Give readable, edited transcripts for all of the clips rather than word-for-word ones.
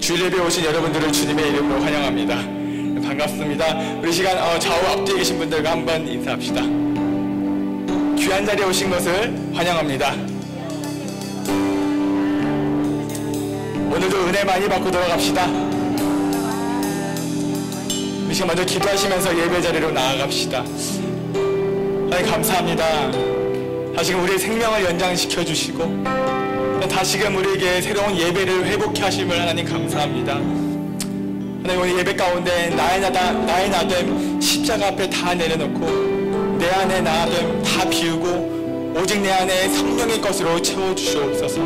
주일 예배에 오신 여러분들을 주님의 이름으로 환영합니다. 반갑습니다. 우리 시간 좌우 앞뒤에 계신 분들과 한번 인사합시다. 귀한 자리에 오신 것을 환영합니다. 오늘도 은혜 많이 받고 돌아갑시다. 우리 시간 먼저 기도하시면서 예배 자리로 나아갑시다. 하나님 감사합니다. 다시금 우리의 생명을 연장시켜 주시고 다시금 우리에게 새로운 예배를 회복케 하심을 하나님 감사합니다. 하나님 오늘 예배 가운데 나의 나됨 십자가 앞에 다 내려놓고 내 안에 나됨 다 비우고 오직 내 안에 성령의 것으로 채워주시옵소서.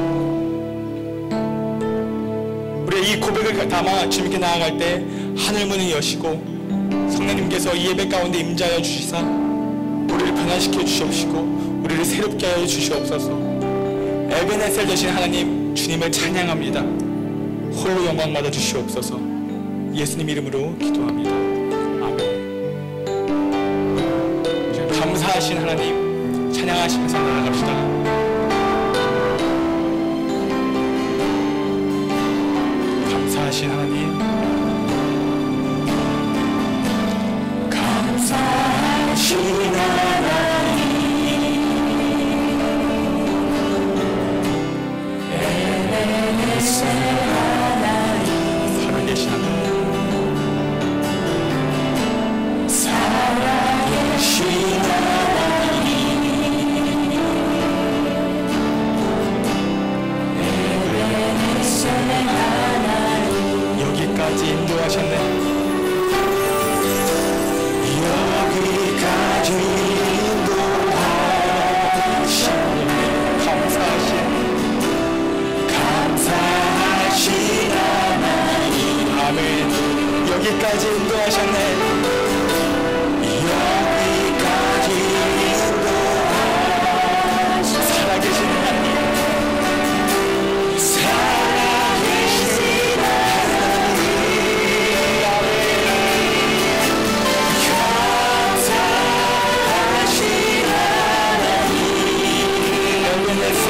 우리의 이 고백을 담아 주님께 나아갈 때 하늘문을 여시고 성령님께서 이 예배 가운데 임자하여 주시사 우리를 변화시켜 주시옵시고 우리를 새롭게 하여 주시옵소서. 에베네셀 되신 하나님 주님을 찬양합니다. 홀로 영광 받아 주시옵소서. 예수님 이름으로 기도합니다. 아멘. 감사하신 하나님 찬양하시면서 나아갑시다. 감사하신 하나님, 감사하신 하나님, 에베네셀 하나님, 살아계신 하나님, 살아계신 하나님, 에베네셀 하나님, 여기까지 인도하셨네. 여기까지 인도하셨네. 감사하신 하나님, 아멘. 여기까지 인도하셨네. 여기까지 인도하셨네. 살아계신 하나님, 살아계신 하나님, 아멘. 감사하신 하나님, 에베네셀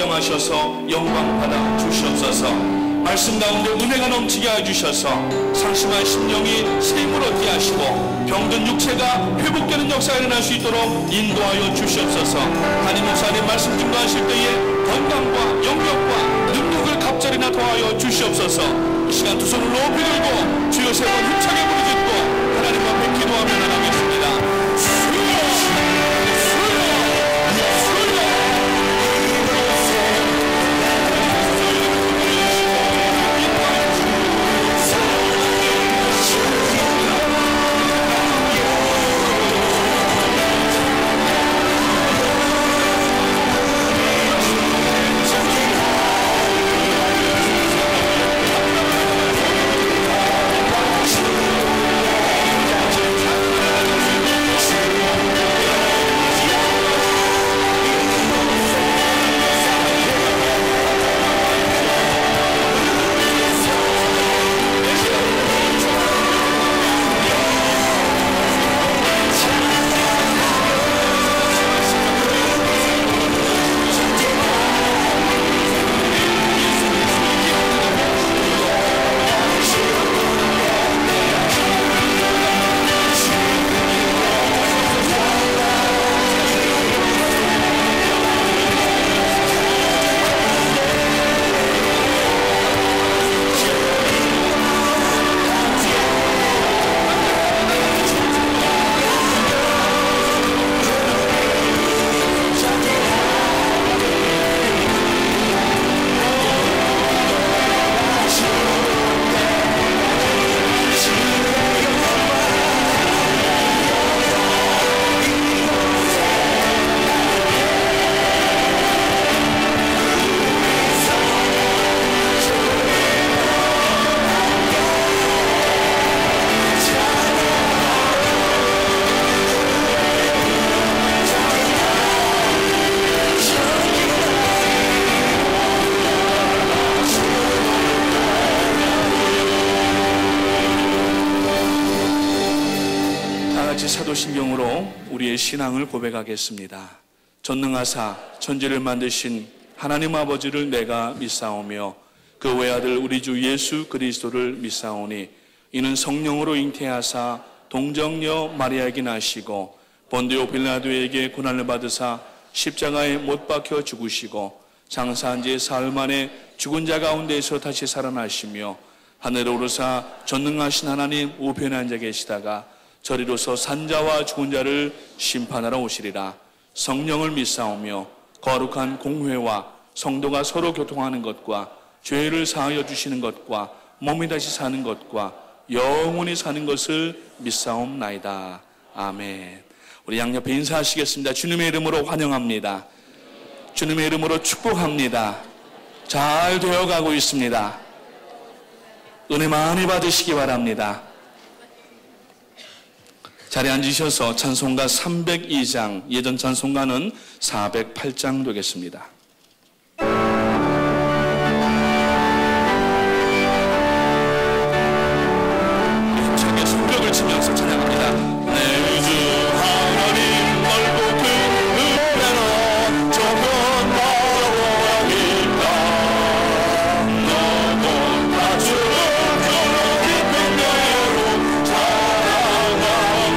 가정하셔서 영광 받아 주시옵소서. 말씀 가운데 은혜가 넘치게 해주셔서 상심한 심령이 샘을 얻게 하시고 병든 육체가 회복되는 역사가 일어날 수 있도록 인도하여 주시옵소서. 담임 목사님 말씀 증거하실 때에 건강과 영력과 능력을 갑자기나 더하여 주시옵소서. 이 시간 두 손을 높이 들고 주여 세 번 힘차게 부르짖고 하나님 앞에 기도하며 나가겠습니다. 사도신경으로 우리의 신앙을 고백하겠습니다. 전능하사 천지를 만드신 하나님 아버지를 내가 믿사오며 그 외아들 우리 주 예수 그리스도를 믿사오니 이는 성령으로 잉태하사 동정녀 마리아에게 나시고 본디오 빌라도에게 고난을 받으사 십자가에 못 박혀 죽으시고 장사한 지 사흘 만에 죽은 자 가운데에서 다시 살아나시며 하늘에 오르사 전능하신 하나님 우편에 앉아 계시다가 저리로서 산자와 죽은 자를 심판하러 오시리라. 성령을 믿사오며 거룩한 공회와 성도가 서로 교통하는 것과 죄를 사하여 주시는 것과 몸이 다시 사는 것과 영원히 사는 것을 믿사옵나이다. 아멘. 우리 양옆에 인사하시겠습니다. 주님의 이름으로 환영합니다. 주님의 이름으로 축복합니다. 잘 되어가고 있습니다. 은혜 많이 받으시기 바랍니다. 자리에 앉으셔서 찬송가 302장, 예전 찬송가는 408장 되겠습니다. 힘차게 손뼉을 치면서 찬양합니다. 내 주 하나님 넓고 큰 은혜로 조금 바라보니까 너무 낮은 저 깊은 데로 자랑하네.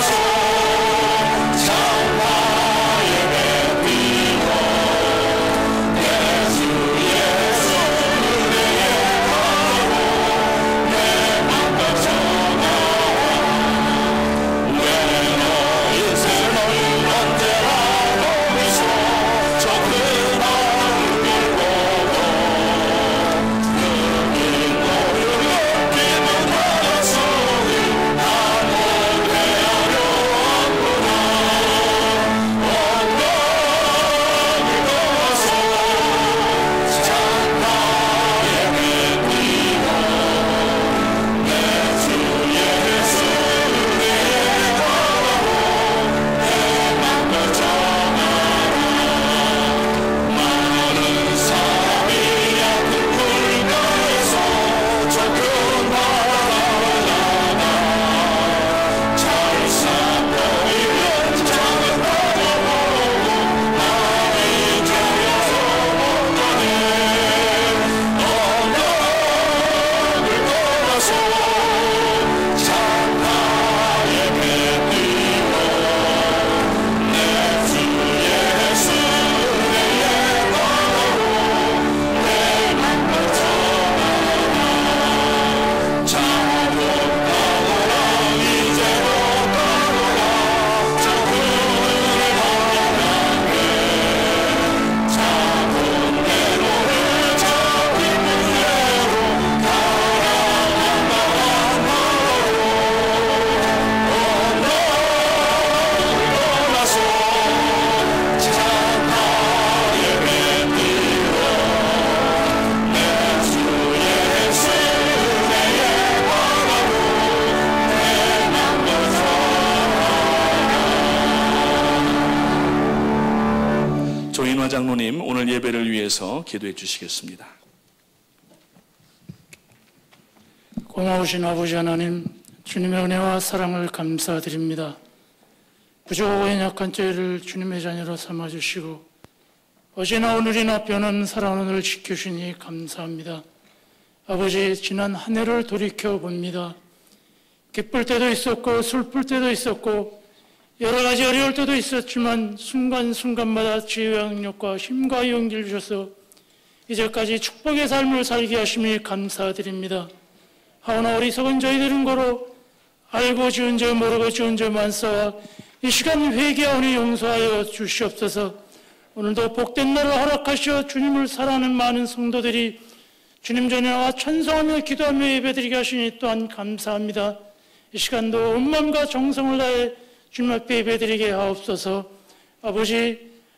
Oh 조인화 장로님 오늘 예배를 위해서 기도해 주시겠습니다. 고마우신 아버지 하나님, 주님의 은혜와 사랑을 감사드립니다. 부족하고 연약한 저희를 주님의 자녀로 삼아주시고 어제나 오늘이나 변함없는 사랑을 지켜주시니 감사합니다. 아버지, 지난 한 해를 돌이켜봅니다. 기쁠 때도 있었고 슬플 때도 있었고 여러 가지 어려울 때도 있었지만 순간순간마다 지혜와 능력과 힘과 용기를 주셔서 이제까지 축복의 삶을 살게 하심이 감사드립니다. 하오나 어리석은 저희들은 고로 알고 지은 죄 모르고 지은 죄 만사와 이 시간 회개하오니 용서하여 주시옵소서. 오늘도 복된 날을 허락하시어 주님을 사랑하는 많은 성도들이 주님 전에 나와 찬송하며 기도하며 예배드리게 하시니 또한 감사합니다. 이 시간도 온 마음과 정성을 다해 주님 앞에 예배드리게 하옵소서. 아버지,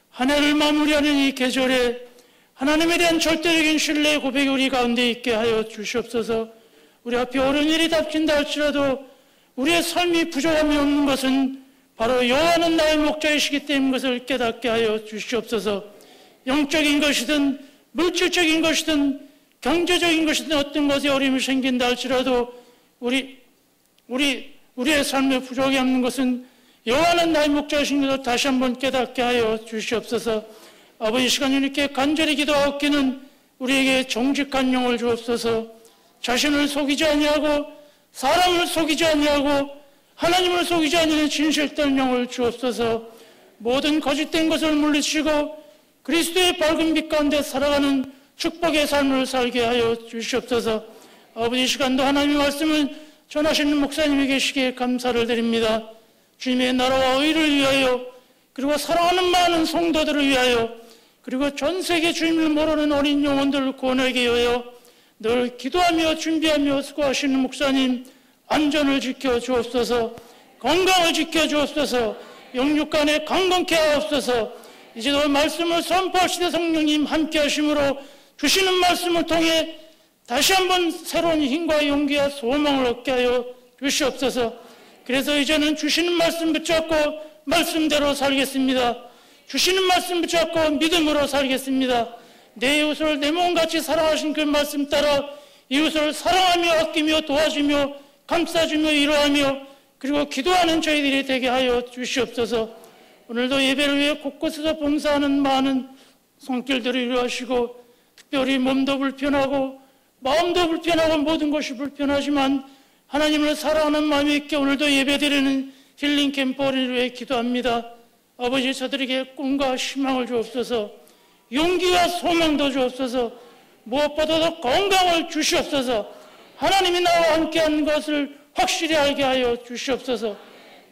한 해를 마무리하는 이 계절에 하나님에 대한 절대적인 신뢰의 고백이 우리 가운데 있게 하여 주시옵소서. 우리 앞에 어려운 일이 닥친다 할지라도 우리의 삶이 부족함이 없는 것은 바로 여호와는 나의 목자이시기 때문인 것을 깨닫게 하여 주시옵소서. 영적인 것이든 물질적인 것이든 경제적인 것이든 어떤 것에 어려움이 생긴다 할지라도 우리의 삶에 부족이 없는 것은 여호와는 나의 목자이신 것을 다시 한번 깨닫게 하여 주시옵소서. 아버지, 시간 이렇게 간절히 기도하옵기는 우리에게 정직한 영을 주옵소서. 자신을 속이지 아니하고 사람을 속이지 아니하고 하나님을 속이지 아니하는 진실된 영을 주옵소서. 모든 거짓된 것을 물리치고 그리스도의 밝은 빛 가운데 살아가는 축복의 삶을 살게 하여 주시옵소서. 아버지, 시간도 하나님의 말씀을 전하시는 목사님이 계시기에 감사를 드립니다. 주님의 나라와 의를 위하여, 그리고 사랑하는 많은 성도들을 위하여, 그리고 전 세계 주님을 모르는 어린 영혼들을 구원하게 하여 늘 기도하며 준비하며 수고하시는 목사님 안전을 지켜 주옵소서. 건강을 지켜 주옵소서. 영육간에 강건케 하옵소서. 이제도 말씀을 선포하시되 성령님 함께 하심으로 주시는 말씀을 통해 다시 한번 새로운 힘과 용기와 소망을 얻게 하여 주시옵소서. 그래서 이제는 주시는 말씀 붙잡고 말씀대로 살겠습니다. 주시는 말씀 붙잡고 믿음으로 살겠습니다. 내 이웃을 내 몸같이 사랑하신 그 말씀 따라 이웃을 사랑하며 아끼며 도와주며 감싸주며 위로하며 그리고 기도하는 저희들이 되게 하여 주시옵소서. 오늘도 예배를 위해 곳곳에서 봉사하는 많은 손길들을 이루하시고 특별히 몸도 불편하고 마음도 불편하고 모든 것이 불편하지만 하나님을 사랑하는 마음이 있게 오늘도 예배드리는 힐링 캠퍼를 위해 기도합니다. 아버지, 저들에게 꿈과 희망을 주옵소서. 용기와 소망도 주옵소서. 무엇보다도 건강을 주시옵소서. 하나님이 나와 함께한 것을 확실히 알게 하여 주시옵소서.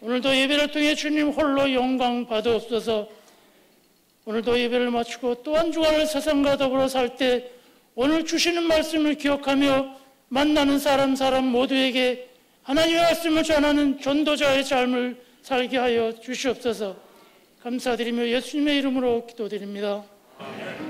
오늘도 예배를 통해 주님 홀로 영광 받으옵소서. 오늘도 예배를 마치고 또 한 주간을 세상과 더불어 살 때 오늘 주시는 말씀을 기억하며 만나는 사람 모두에게 하나님의 말씀을 전하는 전도자의 삶을 살게 하여 주시옵소서. 감사드리며 예수님의 이름으로 기도드립니다. 아멘.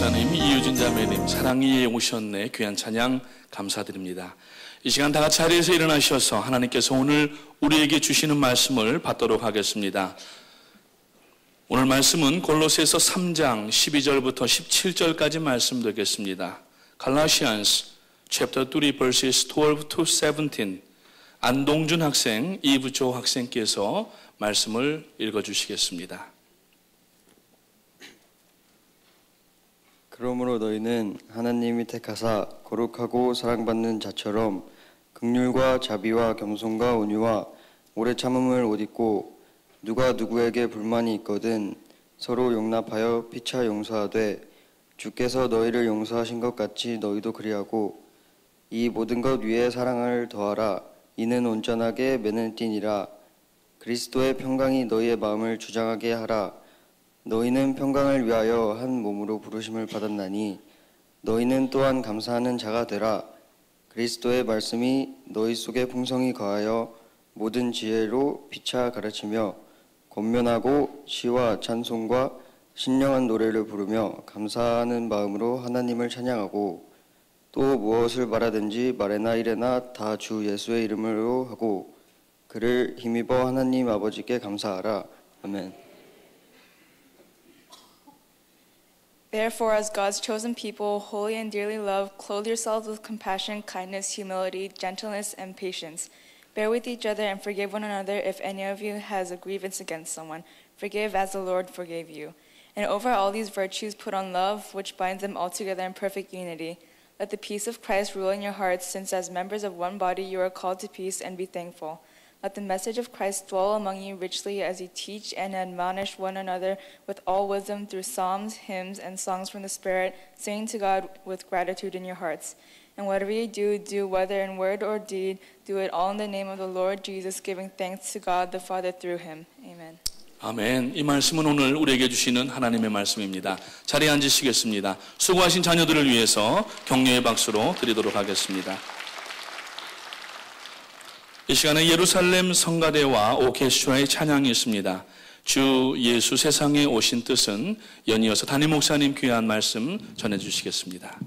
하나님, 이유진 자매님 사랑이 오셨네 귀한 찬양 감사드립니다. 이 시간 다 같이 자리에서 일어나셔서 하나님께서 오늘 우리에게 주시는 말씀을 받도록 하겠습니다. 오늘 말씀은 골로새서 3장 12절부터 17절까지 말씀 되겠습니다. Colossians chapter 3 verses 12 to 17. 안동준 학생, 이부조 학생께서 말씀을 읽어주시겠습니다. 그러므로 너희는 하나님이 택하사 거룩하고 사랑받는 자처럼 긍휼과 자비와 겸손과 온유와 오래 참음을 옷 입고 누가 누구에게 불만이 있거든 서로 용납하여 피차 용서하되 주께서 너희를 용서하신 것 같이 너희도 그리하고 이 모든 것 위에 사랑을 더하라. 이는 온전하게 매는 띠니라. 그리스도의 평강이 너희의 마음을 주장하게 하라. 너희는 평강을 위하여 한 몸으로 부르심을 받았나니 너희는 또한 감사하는 자가 되라. 그리스도의 말씀이 너희 속에 풍성히 거하여 모든 지혜로 피차 가르치며 권면하고 시와 찬송과 신령한 노래를 부르며 감사하는 마음으로 하나님을 찬양하고 또 무엇을 말하든지 말에나 이래나 다 주 예수의 이름으로 하고 그를 힘입어 하나님 아버지께 감사하라. 아멘. Therefore, as God's chosen people, holy and dearly loved, clothe yourselves with compassion, kindness, humility, gentleness, and patience. Bear with each other and forgive one another if any of you has a grievance against someone. Forgive as the Lord forgave you. And over all these virtues put on love, which binds them all together in perfect unity. Let the peace of Christ rule in your hearts, since as members of one body you are called to peace, and be thankful. Let the message of Christ dwell among you richly as you teach and admonish one another with all wisdom through psalms, hymns, and songs from the Spirit, singing to God with gratitude in your hearts. And whatever you do whether in word or deed, do it all in the name of the Lord Jesus, giving thanks to God the Father through him. Amen. 아멘. 이 말씀은 오늘 우리에게 주시는 하나님의 말씀입니다. 자리에 앉으시겠습니다. 수고하신 자녀들을 위해서 격려의 박수로 드리도록 하겠습니다. 이 시간에 예루살렘 성가대와 오케스트라의 찬양이 있습니다. 주 예수 세상에 오신 뜻은 연이어서 담임 목사님 귀한 말씀 전해주시겠습니다.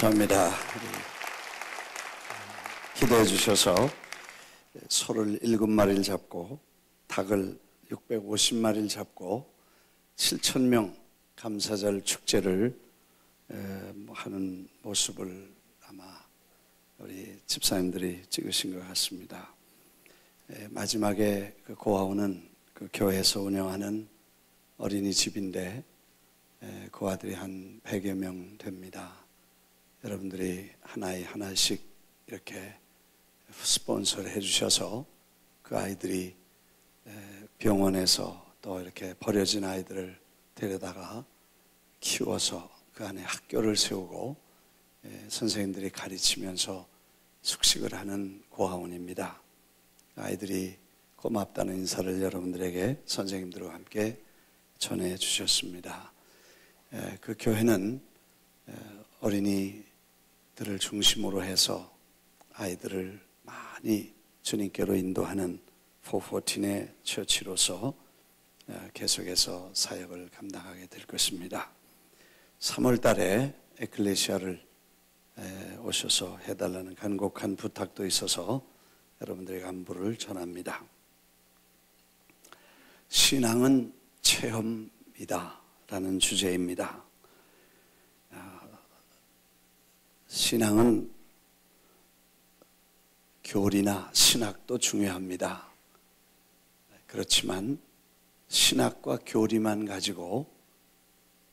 감사합니다. 기도해 주셔서 소를 7마리를 잡고 닭을 650마리를 잡고 7,000명 감사절 축제를 하는 모습을 아마 우리 집사님들이 찍으신 것 같습니다. 마지막에 그 고아원은 그 교회에서 운영하는 어린이집인데 그 아들이 한 100여 명 됩니다. 여러분들이 하나에 하나씩 이렇게 스폰서를 해주셔서 그 아이들이 병원에서 또 이렇게 버려진 아이들을 데려다가 키워서 그 안에 학교를 세우고 선생님들이 가르치면서 숙식을 하는 고아원입니다. 아이들이 고맙다는 인사를 여러분들에게 선생님들과 함께 전해 주셨습니다. 그 교회는 어린이들을 중심으로 해서 아이들을 많이 주님께로 인도하는 414의 처치로서 계속해서 사역을 감당하게 될 것입니다. 3월 달에 에클레시아를 오셔서 해달라는 간곡한 부탁도 있어서 여러분들에게 안부를 전합니다. 신앙은 체험이다 라는 주제입니다. 신앙은 교리나 신학도 중요합니다. 그렇지만 신학과 교리만 가지고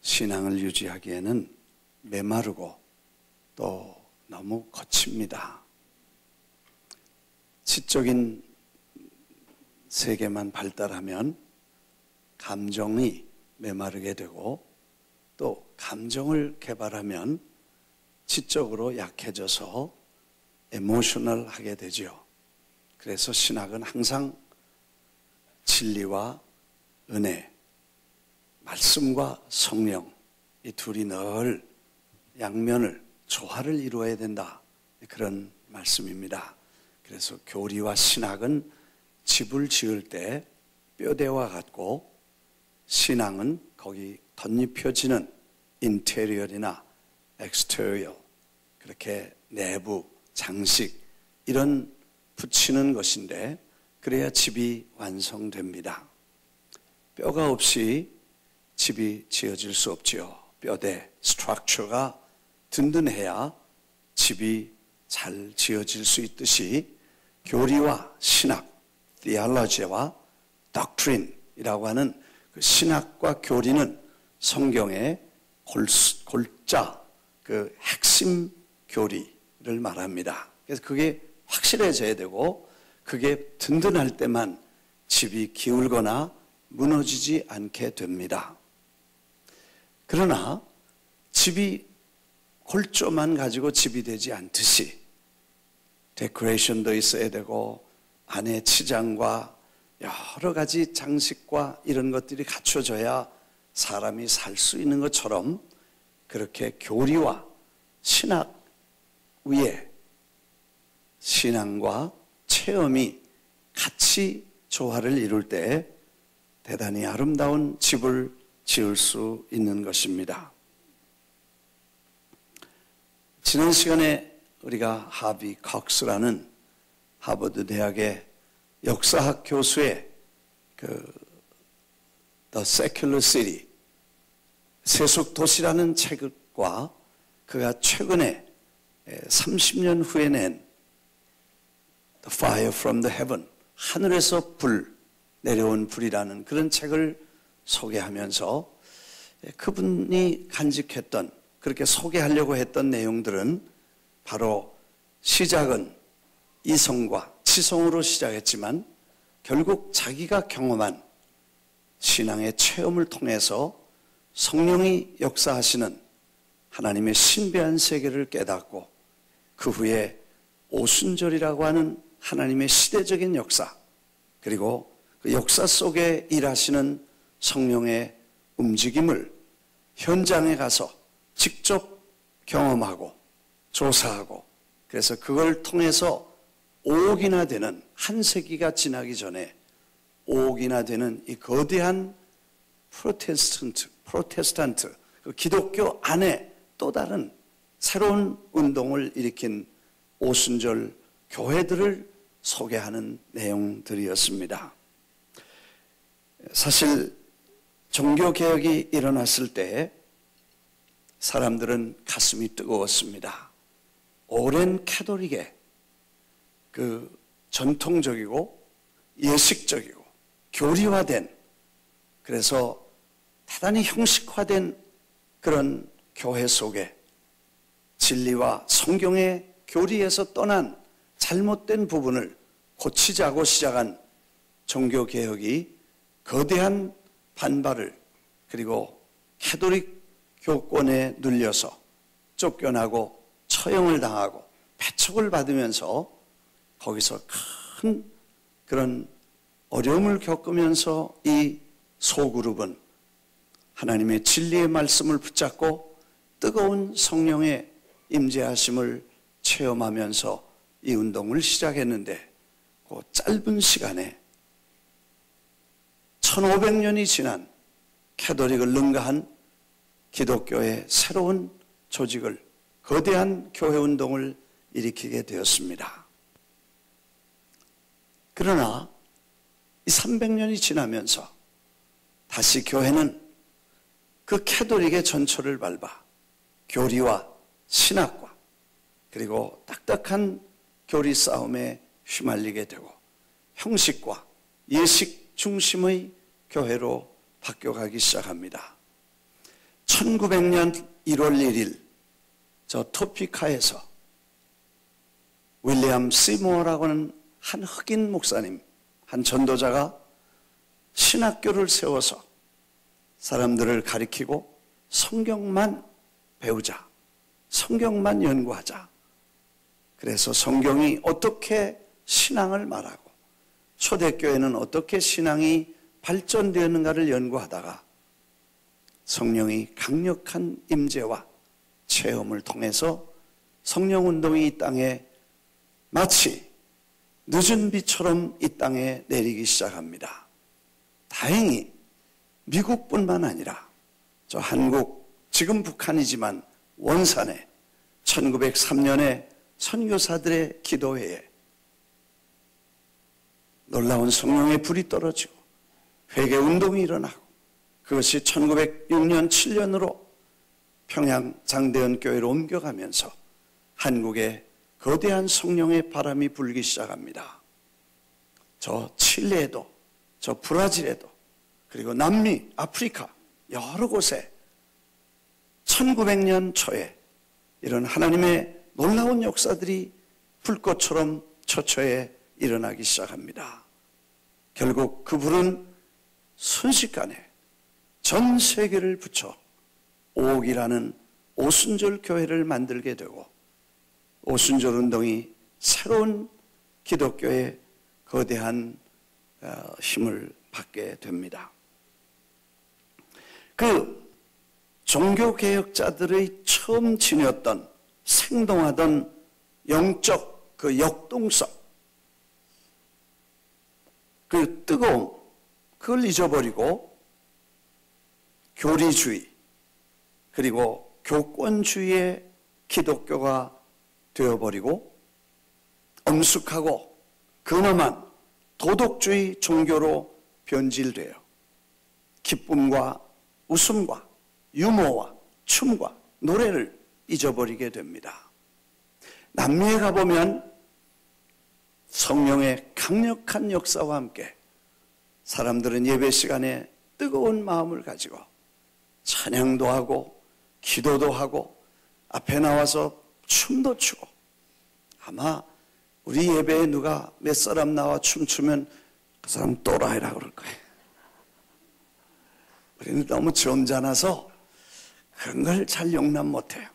신앙을 유지하기에는 메마르고 또 너무 거칩니다. 지적인 세계만 발달하면 감정이 메마르게 되고 또 감정을 개발하면 지적으로 약해져서 에모셔널하게 되죠. 그래서 신학은 항상 진리와 은혜, 말씀과 성령 이 둘이 늘 양면을 조화를 이루어야 된다. 그런 말씀입니다. 그래서 교리와 신학은 집을 지을 때 뼈대와 같고 신앙은 거기 덧입혀지는 인테리어나 엑스테리어 그렇게 내부 장식 이런 붙이는 것인데 그래야 집이 완성됩니다. 뼈가 없이 집이 지어질 수 없지요. 뼈대, 스트럭처가 든든해야 집이 잘 지어질 수 있듯이 교리와 신학, theology와 doctrine이라고 하는 그 신학과 교리는 성경의 골자, 그 핵심 교리를 말합니다. 그래서 그게 확실해져야 되고 그게 든든할 때만 집이 기울거나 무너지지 않게 됩니다. 그러나 집이 골조만 가지고 집이 되지 않듯이 데코레이션도 있어야 되고 안에 치장과 여러 가지 장식과 이런 것들이 갖춰져야 사람이 살 수 있는 것처럼 그렇게 교리와 신학 위에 신앙과 체험이 같이 조화를 이룰 때 대단히 아름다운 집을 지을 수 있는 것입니다. 지난 시간에 우리가 하비 컥스라는 하버드 대학의 역사학 교수의 The Secular City, 세속 도시라는 책과 그가 최근에 30년 후에 낸 The Fire from the Heaven, 하늘에서 내려온 불이라는 그런 책을 소개하면서 그분이 간직했던 그렇게 소개하려고 했던 내용들은 바로 시작은 이성과 지성으로 시작했지만 결국 자기가 경험한 신앙의 체험을 통해서 성령이 역사하시는 하나님의 신비한 세계를 깨닫고 그 후에 오순절이라고 하는 하나님의 시대적인 역사 그리고 그 역사 속에 일하시는 성령의 움직임을 현장에 가서 직접 경험하고 조사하고 그래서 그걸 통해서 5억이나 되는 한 세기가 지나기 전에 5억이나 되는 이 거대한 프로테스탄트 그 기독교 안에 또 다른 새로운 운동을 일으킨 오순절 교회들을 소개하는 내용들이었습니다. 사실 종교개혁이 일어났을 때 사람들은 가슴이 뜨거웠습니다. 오랜 캐톨릭의 그 전통적이고 예식적이고 교리화된, 그래서 대단히 형식화된 그런 교회 속에 진리와 성경의 교리에서 떠난 잘못된 부분을 고치자고 시작한 종교개혁이 거대한 반발을, 그리고 캐톨릭 교권에 눌려서 쫓겨나고 처형을 당하고 배척을 받으면서 거기서 큰 그런 어려움을 겪으면서 이 소그룹은 하나님의 진리의 말씀을 붙잡고 뜨거운 성령의 임재하심을 체험하면서 이 운동을 시작했는데, 그 짧은 시간에 1500년이 지난 캐톨릭을 능가한 기독교의 새로운 조직을, 거대한 교회 운동을 일으키게 되었습니다. 그러나 이 300년이 지나면서 다시 교회는 그 캐톨릭의 전초를 밟아 교리와 신학과 그리고 딱딱한 교리 싸움에 휘말리게 되고 형식과 예식 중심의 교회로 바뀌어가기 시작합니다. 1900년 1월 1일 저 토피카에서 윌리엄 시모어라고 하는 한 흑인 목사님, 한 전도자가 신학교를 세워서 사람들을 가리키고 성경만 배우자, 성경만 연구하자. 그래서 성경이 어떻게 신앙을 말하고 초대교회는 어떻게 신앙이 발전되었는가를 연구하다가 성령이 강력한 임재와 체험을 통해서 성령운동이 이 땅에 마치 늦은 비처럼 이 땅에 내리기 시작합니다. 다행히 미국뿐만 아니라 저 한국, 지금 북한이지만 원산에 1903년에 선교사들의 기도회에 놀라운 성령의 불이 떨어지고 회개운동이 일어나고, 그것이 1906년 7년으로 평양 장대현 교회로 옮겨가면서 한국에 거대한 성령의 바람이 불기 시작합니다. 저 칠레에도, 저 브라질에도, 그리고 남미, 아프리카 여러 곳에 1900년 초에 이런 하나님의 놀라운 역사들이 불꽃처럼 처처에 일어나기 시작합니다. 결국 그 불은 순식간에 전 세계를 붙여 오옥이라는 오순절 교회를 만들게 되고, 오순절 운동이 새로운 기독교의 거대한 힘을 받게 됩니다. 그 종교개혁자들의 처음 지녔던 생동하던 영적 그 역동성, 그 뜨거움, 그걸 잊어버리고 교리주의 그리고 교권주의의 기독교가 되어버리고 엄숙하고 근엄한 도덕주의 종교로 변질돼요. 기쁨과 웃음과 유머와 춤과 노래를 잊어버리게 됩니다. 남미에 가보면 성령의 강력한 역사와 함께 사람들은 예배 시간에 뜨거운 마음을 가지고 찬양도 하고 기도도 하고 앞에 나와서 춤도 추고, 아마 우리 예배에 누가 몇 사람 나와 춤추면 그 사람 또라이라고 그럴 거예요. 우리는 너무 점잖아서 그런 걸 잘 용납 못해요.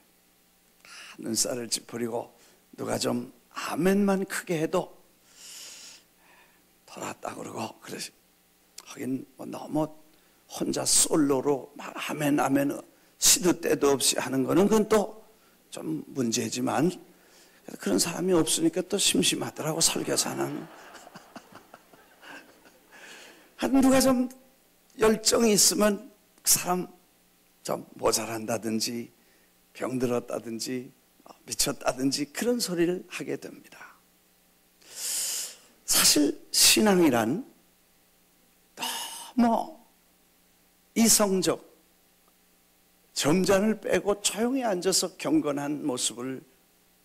눈살을 찌푸리고 누가 좀 아멘만 크게 해도 돌았다 그러고, 그러지. 하긴 뭐 너무 혼자 솔로로 막 아멘 아멘 시도 때도 없이 하는 거는 그건 또 좀 문제지만, 그런 사람이 없으니까 또 심심하더라고, 설교사는. 누가 좀 열정이 있으면 그 사람 좀 모자란다든지 병들었다든지 미쳤다든지 그런 소리를 하게 됩니다. 사실 신앙이란 너무 이성적, 점잖을 빼고 조용히 앉아서 경건한 모습을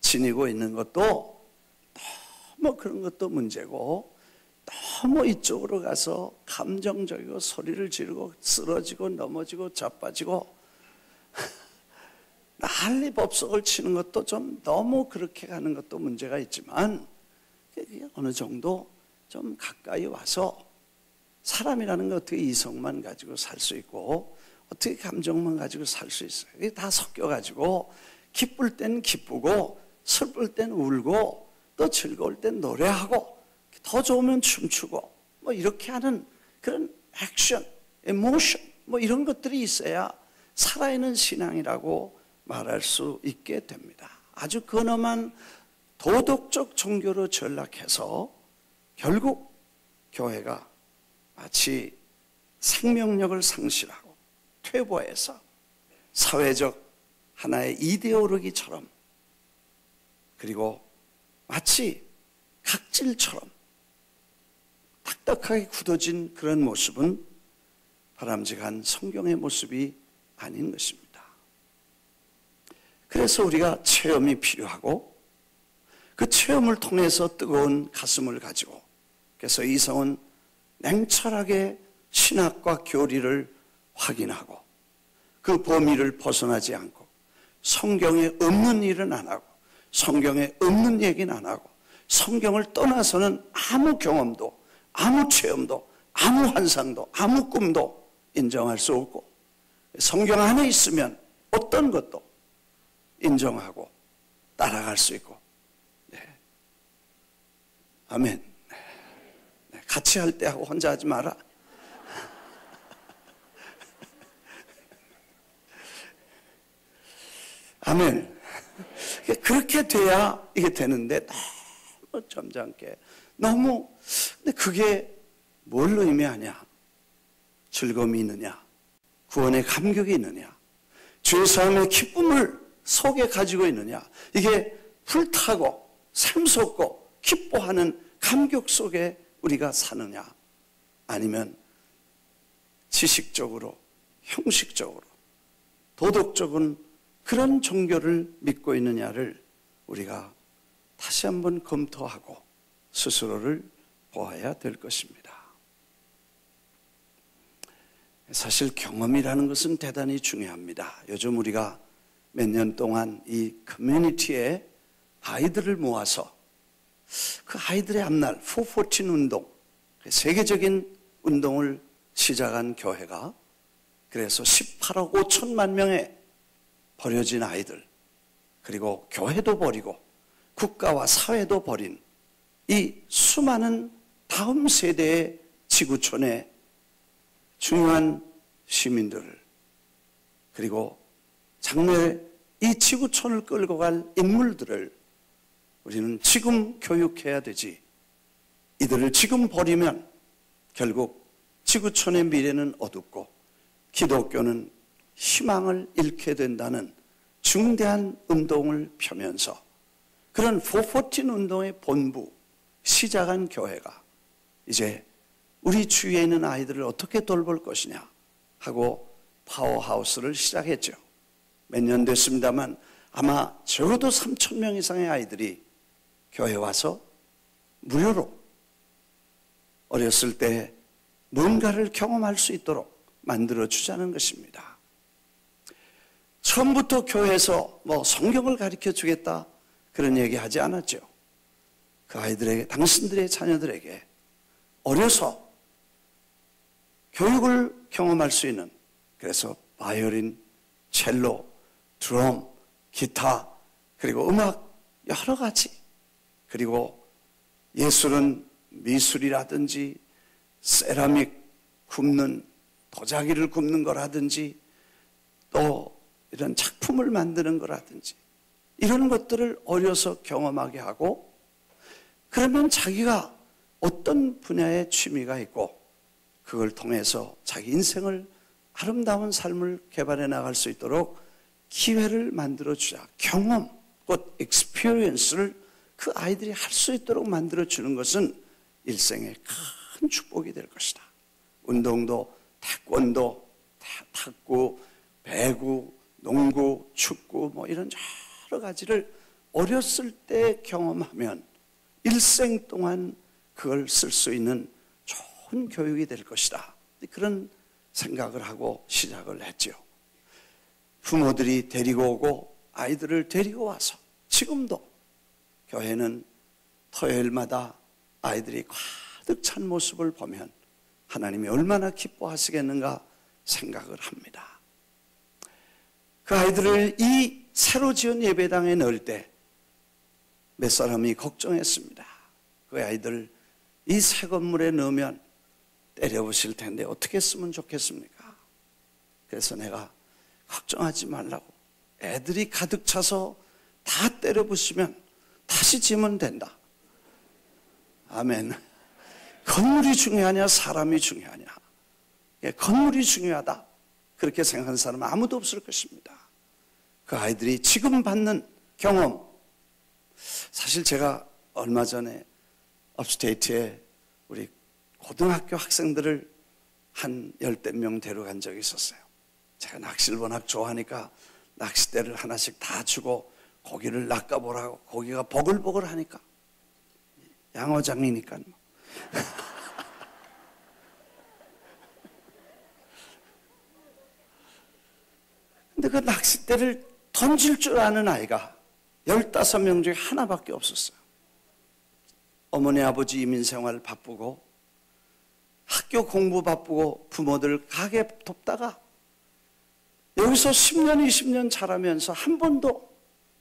지니고 있는 것도 너무 그런 것도 문제고, 너무 이쪽으로 가서 감정적이고 소리를 지르고 쓰러지고 넘어지고 자빠지고 난리 법석을 치는 것도 좀 너무 그렇게 가는 것도 문제가 있지만, 어느 정도 좀 가까이 와서 사람이라는 게 어떻게 이성만 가지고 살 수 있고 어떻게 감정만 가지고 살 수 있어요. 이게 다 섞여가지고 기쁠 땐 기쁘고 슬플 땐 울고 또 즐거울 땐 노래하고 더 좋으면 춤추고 뭐 이렇게 하는 그런 액션, 에모션 뭐 이런 것들이 있어야 살아있는 신앙이라고 말할 수 있게 됩니다. 아주 근엄한 도덕적 종교로 전락해서 결국 교회가 마치 생명력을 상실하고 퇴보해서 사회적 하나의 이데올로기처럼, 그리고 마치 각질처럼 딱딱하게 굳어진 그런 모습은 바람직한 성경의 모습이 아닌 것입니다. 그래서 우리가 체험이 필요하고, 그 체험을 통해서 뜨거운 가슴을 가지고, 그래서 이성은 냉철하게 신학과 교리를 확인하고 그 범위를 벗어나지 않고 성경에 없는 일은 안 하고 성경에 없는 얘기는 안 하고 성경을 떠나서는 아무 경험도 아무 체험도 아무 환상도 아무 꿈도 인정할 수 없고, 성경 안에 있으면 어떤 것도 인정하고 따라갈 수 있고. 네. 아멘. 네. 같이 할 때 하고 혼자 하지 마라. 아멘. 그렇게 돼야 이게 되는데 너무 점잖게, 너무, 근데 그게 뭘 의미하냐? 즐거움이 있느냐? 구원의 감격이 있느냐? 죄사함의 기쁨을 속에 가지고 있느냐? 이게 불타고 샘솟고 기뻐하는 감격 속에 우리가 사느냐? 아니면 지식적으로, 형식적으로, 도덕적인 그런 종교를 믿고 있느냐를 우리가 다시 한번 검토하고 스스로를 보아야 될 것입니다. 사실 경험이라는 것은 대단히 중요합니다. 요즘 우리가 몇 년 동안 이 커뮤니티에 아이들을 모아서 그 아이들의 앞날 414 운동, 세계적인 운동을 시작한 교회가, 그래서 18억 5천만 명의 버려진 아이들, 그리고 교회도 버리고 국가와 사회도 버린 이 수많은 다음 세대의 지구촌의 중요한 시민들을, 그리고 장래 이 지구촌을 끌고 갈 인물들을 우리는 지금 교육해야 되지, 이들을 지금 버리면 결국 지구촌의 미래는 어둡고 기독교는 희망을 잃게 된다는 중대한 운동을 펴면서, 그런 414 운동의 본부 시작한 교회가 이제 우리 주위에 있는 아이들을 어떻게 돌볼 것이냐 하고 파워하우스를 시작했죠. 몇 년 됐습니다만 아마 적어도 3,000명 이상의 아이들이 교회에 와서 무료로 어렸을 때 뭔가를 경험할 수 있도록 만들어주자는 것입니다. 처음부터 교회에서 성경을 가르쳐 주겠다 그런 얘기 하지 않았죠. 그 아이들에게, 당신들의 자녀들에게 어려서 교육을 경험할 수 있는, 그래서 바이올린, 첼로, 드럼, 기타, 그리고 음악 여러 가지, 그리고 예술은 미술이라든지 세라믹 굽는, 도자기를 굽는 거라든지 또 이런 작품을 만드는 거라든지 이런 것들을 어려서 경험하게 하고, 그러면 자기가 어떤 분야의 취미가 있고 그걸 통해서 자기 인생을 아름다운 삶을 개발해 나갈 수 있도록 기회를 만들어주자. 경험, 곧 experience를 그 아이들이 할 수 있도록 만들어주는 것은 일생의 큰 축복이 될 것이다. 운동도 태권도, 탁구, 배구, 농구, 축구 뭐 이런 여러 가지를 어렸을 때 경험하면 일생 동안 그걸 쓸 수 있는 좋은 교육이 될 것이다. 그런 생각을 하고 시작을 했죠. 부모들이 데리고 오고 아이들을 데리고 와서 지금도 교회는 토요일마다 아이들이 가득 찬 모습을 보면 하나님이 얼마나 기뻐하시겠는가 생각을 합니다. 그 아이들을 이 새로 지은 예배당에 넣을 때 몇 사람이 걱정했습니다. 그 아이들 이 새 건물에 넣으면 때려부실 텐데 어떻게 쓰면 좋겠습니까? 그래서 내가 걱정하지 말라고, 애들이 가득 차서 다 때려부시면 다시 지으면 된다. 아멘. 건물이 중요하냐 사람이 중요하냐? 건물이 중요하다 그렇게 생각하는 사람은 아무도 없을 것입니다. 그 아이들이 지금 받는 경험, 사실 제가 얼마 전에 업스테이트에 우리 고등학교 학생들을 한 10명 데려간 적이 있었어요. 제가 낚시를 워낙 좋아하니까 낚싯대를 하나씩 다 주고 고기를 낚아보라고. 고기가 보글보글 하니까 양어장이니까 뭐. 근데 그 낚싯대를 던질 줄 아는 아이가 15명 중에 하나밖에 없었어요. 어머니 아버지 이민생활 바쁘고 학교 공부 바쁘고 부모들 가게 돕다가 여기서 10년 20년 자라면서 한 번도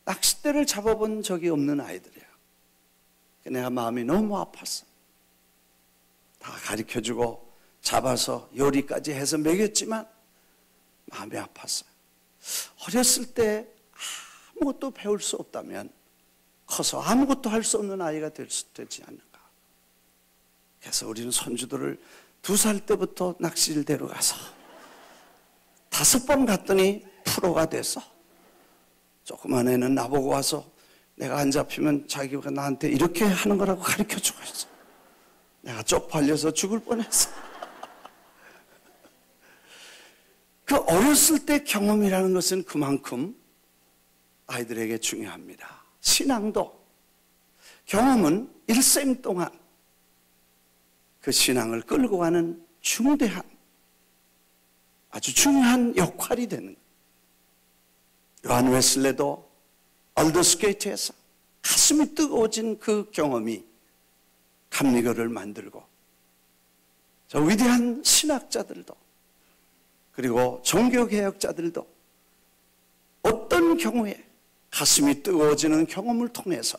낚싯대를 잡아본 적이 없는 아이들이에요. 내가 마음이 너무 아팠어. 다 가르쳐주고 잡아서 요리까지 해서 먹였지만 마음이 아팠어요. 어렸을 때 아무것도 배울 수 없다면 커서 아무것도 할 수 없는 아이가 되지 않는가. 그래서 우리는 손주들을 2살 때부터 낚시를 데려가서 5번 갔더니 프로가 됐어. 조그만 애는 나보고 와서 내가 안 잡히면 자기가 나한테 이렇게 하는 거라고 가르쳐주고 있어. 내가 쪽팔려서 죽을 뻔했어. 그 어렸을 때 경험이라는 것은 그만큼 아이들에게 중요합니다. 신앙도 경험은 일생 동안 그 신앙을 끌고 가는 중대한 아주 중요한 역할이 되는 거예요. 요한 웨슬레도 얼더스게이트에서 가슴이 뜨거워진 그 경험이 감리교를 만들고 저 위대한 신학자들도 그리고 종교개혁자들도 어떤 경우에 가슴이 뜨거워지는 경험을 통해서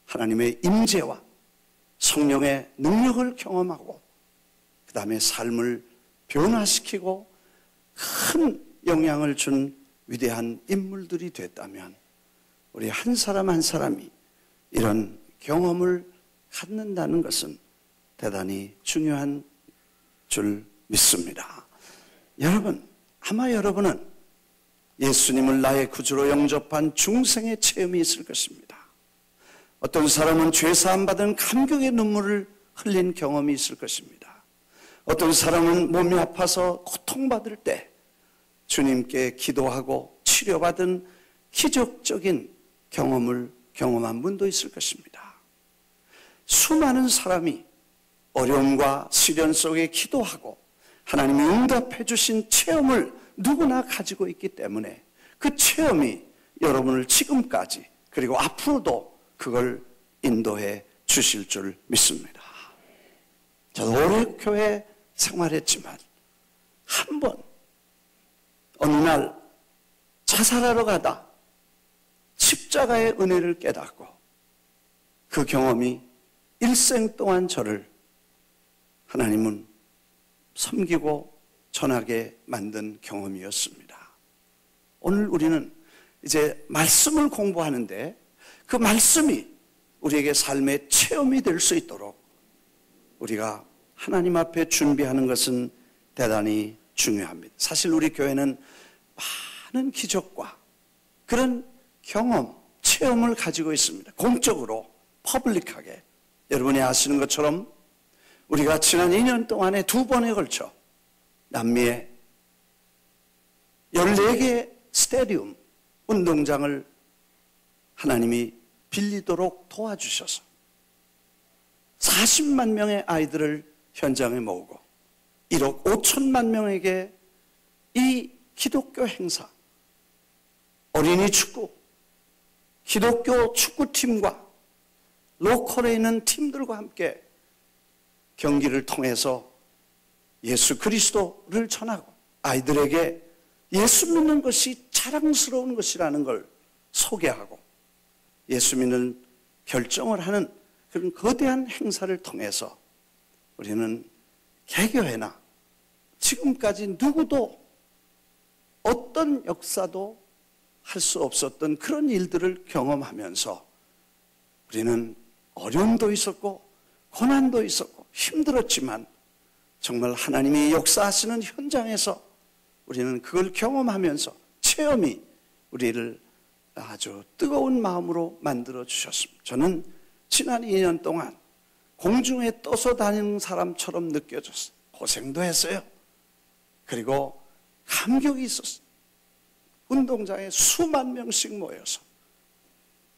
하나님의 임재와 성령의 능력을 경험하고 그 다음에 삶을 변화시키고 큰 영향을 준 위대한 인물들이 됐다면 우리 한 사람 한 사람이 이런 경험을 갖는다는 것은 대단히 중요한 줄 믿습니다. 여러분, 아마 여러분은 예수님을 나의 구주로 영접한 중생의 체험이 있을 것입니다. 어떤 사람은 죄사함 받은 감격의 눈물을 흘린 경험이 있을 것입니다. 어떤 사람은 몸이 아파서 고통받을 때 주님께 기도하고 치료받은 기적적인 경험을 경험한 분도 있을 것입니다. 수많은 사람이 어려움과 시련 속에 기도하고 하나님이 응답해 주신 체험을 누구나 가지고 있기 때문에 그 체험이 여러분을 지금까지 그리고 앞으로도 그걸 인도해 주실 줄 믿습니다. 저도 오래 교회 생활했지만 한 번 어느 날 자살하러 가다 십자가의 은혜를 깨닫고 그 경험이 일생 동안 저를 하나님은 섬기고 전하게 만든 경험이었습니다. 오늘 우리는 이제 말씀을 공부하는데 그 말씀이 우리에게 삶의 체험이 될 수 있도록 우리가 하나님 앞에 준비하는 것은 대단히 중요합니다. 사실 우리 교회는 많은 기적과 그런 경험, 체험을 가지고 있습니다. 공적으로, 퍼블릭하게. 여러분이 아시는 것처럼 우리가 지난 2년 동안에 2번에 걸쳐 남미에 14개 스테디움, 운동장을 하나님이 빌리도록 도와주셔서 40만 명의 아이들을 현장에 모으고 1억 5천만 명에게 이 기독교 행사, 어린이 축구, 기독교 축구팀과 로컬에 있는 팀들과 함께 경기를 통해서 예수 그리스도를 전하고 아이들에게 예수 믿는 것이 자랑스러운 것이라는 걸 소개하고 예수 믿는 결정을 하는 그런 거대한 행사를 통해서 우리는 개교회나 지금까지 누구도 어떤 역사도 할 수 없었던 그런 일들을 경험하면서 우리는 어려움도 있었고 고난도 있었고 힘들었지만 정말 하나님이 역사하시는 현장에서 우리는 그걸 경험하면서 체험이 우리를 아주 뜨거운 마음으로 만들어 주셨습니다. 저는 지난 2년 동안 공중에 떠서 다니는 사람처럼 느껴졌어요. 고생도 했어요. 그리고 감격이 있었어요. 운동장에 수만 명씩 모여서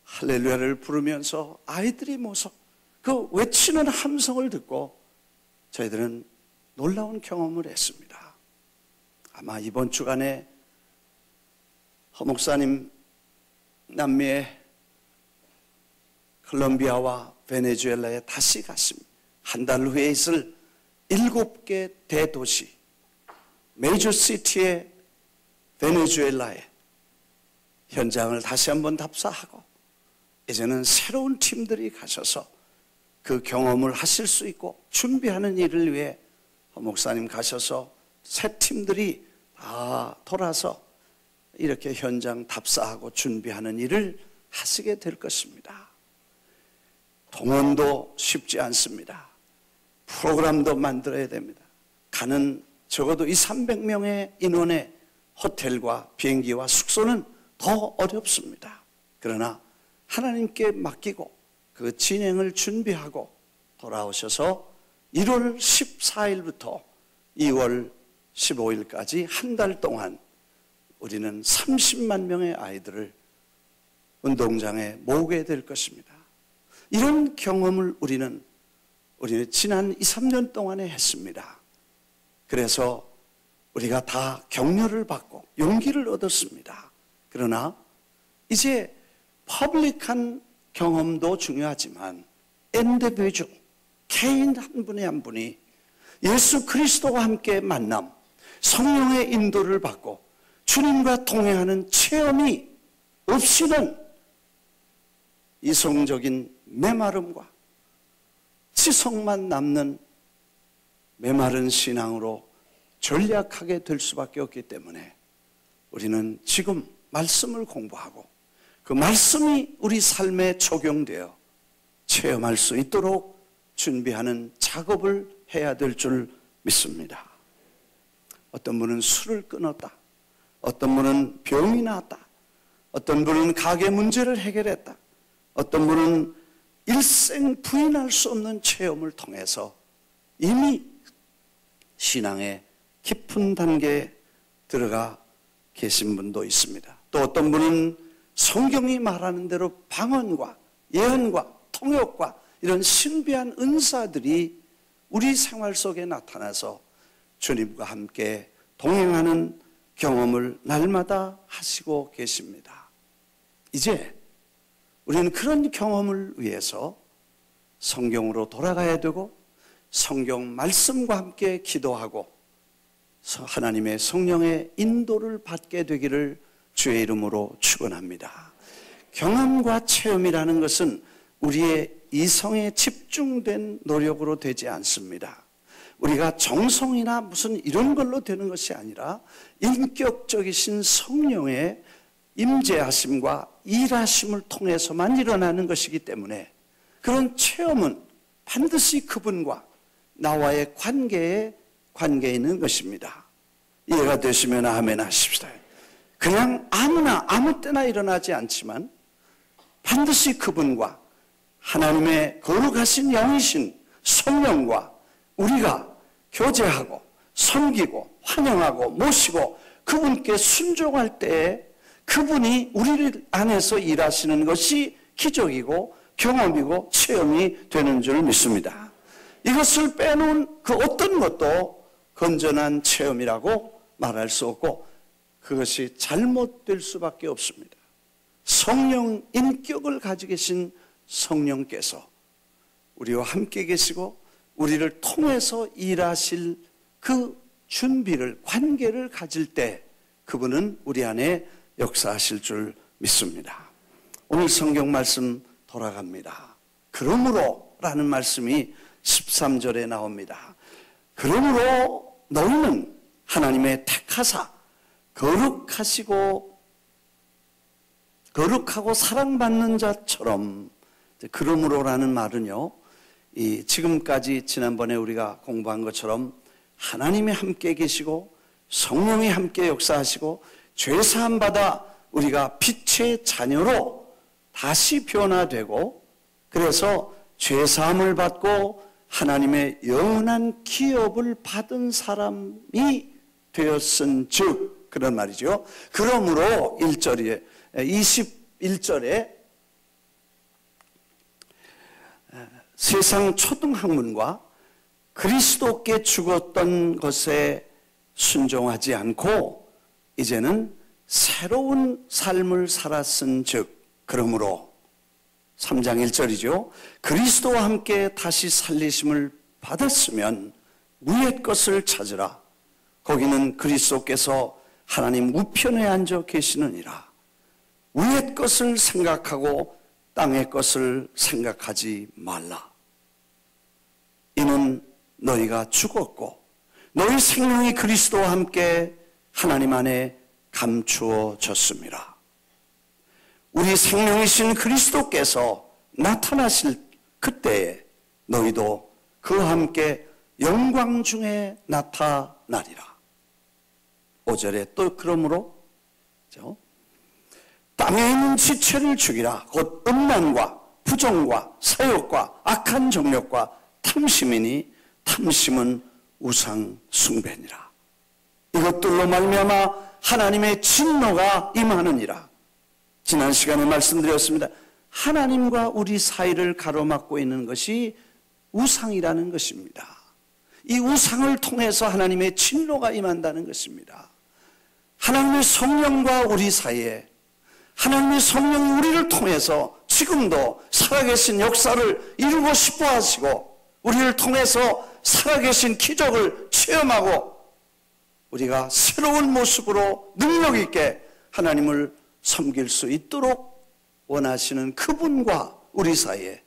할렐루야를 부르면서 아이들이 모여서 그 외치는 함성을 듣고 저희들은 놀라운 경험을 했습니다. 아마 이번 주간에 허 목사님 남미의 콜롬비아와 베네수엘라에 다시 갔습니다. 한 달 후에 있을 7개 대도시 메이저 시티의 베네수엘라의 현장을 다시 한번 답사하고 이제는 새로운 팀들이 가셔서 그 경험을 하실 수 있고 준비하는 일을 위해 목사님 가셔서 새 팀들이 다 돌아서 이렇게 현장 답사하고 준비하는 일을 하시게 될 것입니다. 동원도 쉽지 않습니다. 프로그램도 만들어야 됩니다. 가는 적어도 200~300명의 인원의 호텔과 비행기와 숙소는 더 어렵습니다. 그러나 하나님께 맡기고 그 진행을 준비하고 돌아오셔서 1월 14일부터 2월 15일까지 한 달 동안 우리는 30만 명의 아이들을 운동장에 모으게 될 것입니다. 이런 경험을 우리는 지난 2~3년 동안에 했습니다. 그래서 우리가 다 격려를 받고 용기를 얻었습니다. 그러나 이제 퍼블릭한 경험도 중요하지만 인디비주얼, 개인 한 분이 한 분이 예수 그리스도와 함께 만남, 성령의 인도를 받고 주님과 동행하는 체험이 없이는 이성적인 메마름과 지성만 남는 메마른 신앙으로 전략하게 될 수밖에 없기 때문에 우리는 지금 말씀을 공부하고 그 말씀이 우리 삶에 적용되어 체험할 수 있도록 준비하는 작업을 해야 될 줄 믿습니다. 어떤 분은 술을 끊었다. 어떤 분은 병이 나았다. 어떤 분은 가게 문제를 해결했다. 어떤 분은 일생 부인할 수 없는 체험을 통해서 이미 신앙의 깊은 단계에 들어가 계신 분도 있습니다. 또 어떤 분은 성경이 말하는 대로 방언과 예언과 통역과 이런 신비한 은사들이 우리 생활 속에 나타나서 주님과 함께 동행하는 경험을 날마다 하시고 계십니다. 이제 우리는 그런 경험을 위해서 성경으로 돌아가야 되고 성경 말씀과 함께 기도하고 하나님의 성령의 인도를 받게 되기를 주의 이름으로 축원합니다. 경험과 체험이라는 것은 우리의 이성에 집중된 노력으로 되지 않습니다. 우리가 정성이나 무슨 이런 걸로 되는 것이 아니라 인격적이신 성령의 임재하심과 일하심을 통해서만 일어나는 것이기 때문에 그런 체험은 반드시 그분과 나와의 관계에 있는 것입니다. 이해가 되시면 아멘 하십시다. 그냥 아무나 아무 때나 일어나지 않지만 반드시 그분과 하나님의 거룩하신 영이신 성령과 우리가 교제하고 섬기고 환영하고 모시고 그분께 순종할 때에 그분이 우리 안에서 일하시는 것이 기적이고 경험이고 체험이 되는 줄 믿습니다. 이것을 빼놓은 그 어떤 것도 건전한 체험이라고 말할 수 없고 그것이 잘못될 수밖에 없습니다. 성령 인격을 가지고 계신 성령께서 우리와 함께 계시고 우리를 통해서 일하실 그 준비를, 관계를 가질 때 그분은 우리 안에 역사하실 줄 믿습니다. 오늘 성경 말씀 돌아갑니다. 그러므로 라는 말씀이 13절에 나옵니다. 그러므로 너희는 하나님의 택하사 거룩하고 사랑받는 자처럼, 그러므로라는 말은요, 지금까지 지난번에 우리가 공부한 것처럼 하나님이 함께 계시고 성령이 함께 역사하시고 죄사함 받아 우리가 빛의 자녀로 다시 변화되고 그래서 죄사함을 받고 하나님의 영원한 기업을 받은 사람이 되었은즉, 그런 말이죠. 그러므로 21절에 세상 초등학문과 그리스도께 죽었던 것에 순종하지 않고 이제는 새로운 삶을 살았은즉, 그러므로 3장 1절이죠. 그리스도와 함께 다시 살리심을 받았으면 위의 것을 찾으라. 거기는 그리스도께서 하나님 우편에 앉아 계시느니라. 위의 것을 생각하고 땅의 것을 생각하지 말라. 이는 너희가 죽었고 너희 생명이 그리스도와 함께 하나님 안에 감추어졌습니다. 우리 생명이신 그리스도께서 나타나실 그때에 너희도 그와 함께 영광 중에 나타나리라. 5절에 또 그러므로 땅에 있는 지체를 죽이라. 곧 음란과 부정과 사욕과 악한 정욕과 탐심이니 탐심은 우상 숭배니라. 이것들로 말미암아 하나님의 진노가 임하느니라. 지난 시간에 말씀드렸습니다. 하나님과 우리 사이를 가로막고 있는 것이 우상이라는 것입니다. 이 우상을 통해서 하나님의 진노가 임한다는 것입니다. 하나님의 성령과 우리 사이에 하나님의 성령이 우리를 통해서 지금도 살아계신 역사를 이루고 싶어 하시고 우리를 통해서 살아계신 기적을 체험하고 우리가 새로운 모습으로 능력 있게 하나님을 섬길 수 있도록 원하시는 그분과 우리 사이에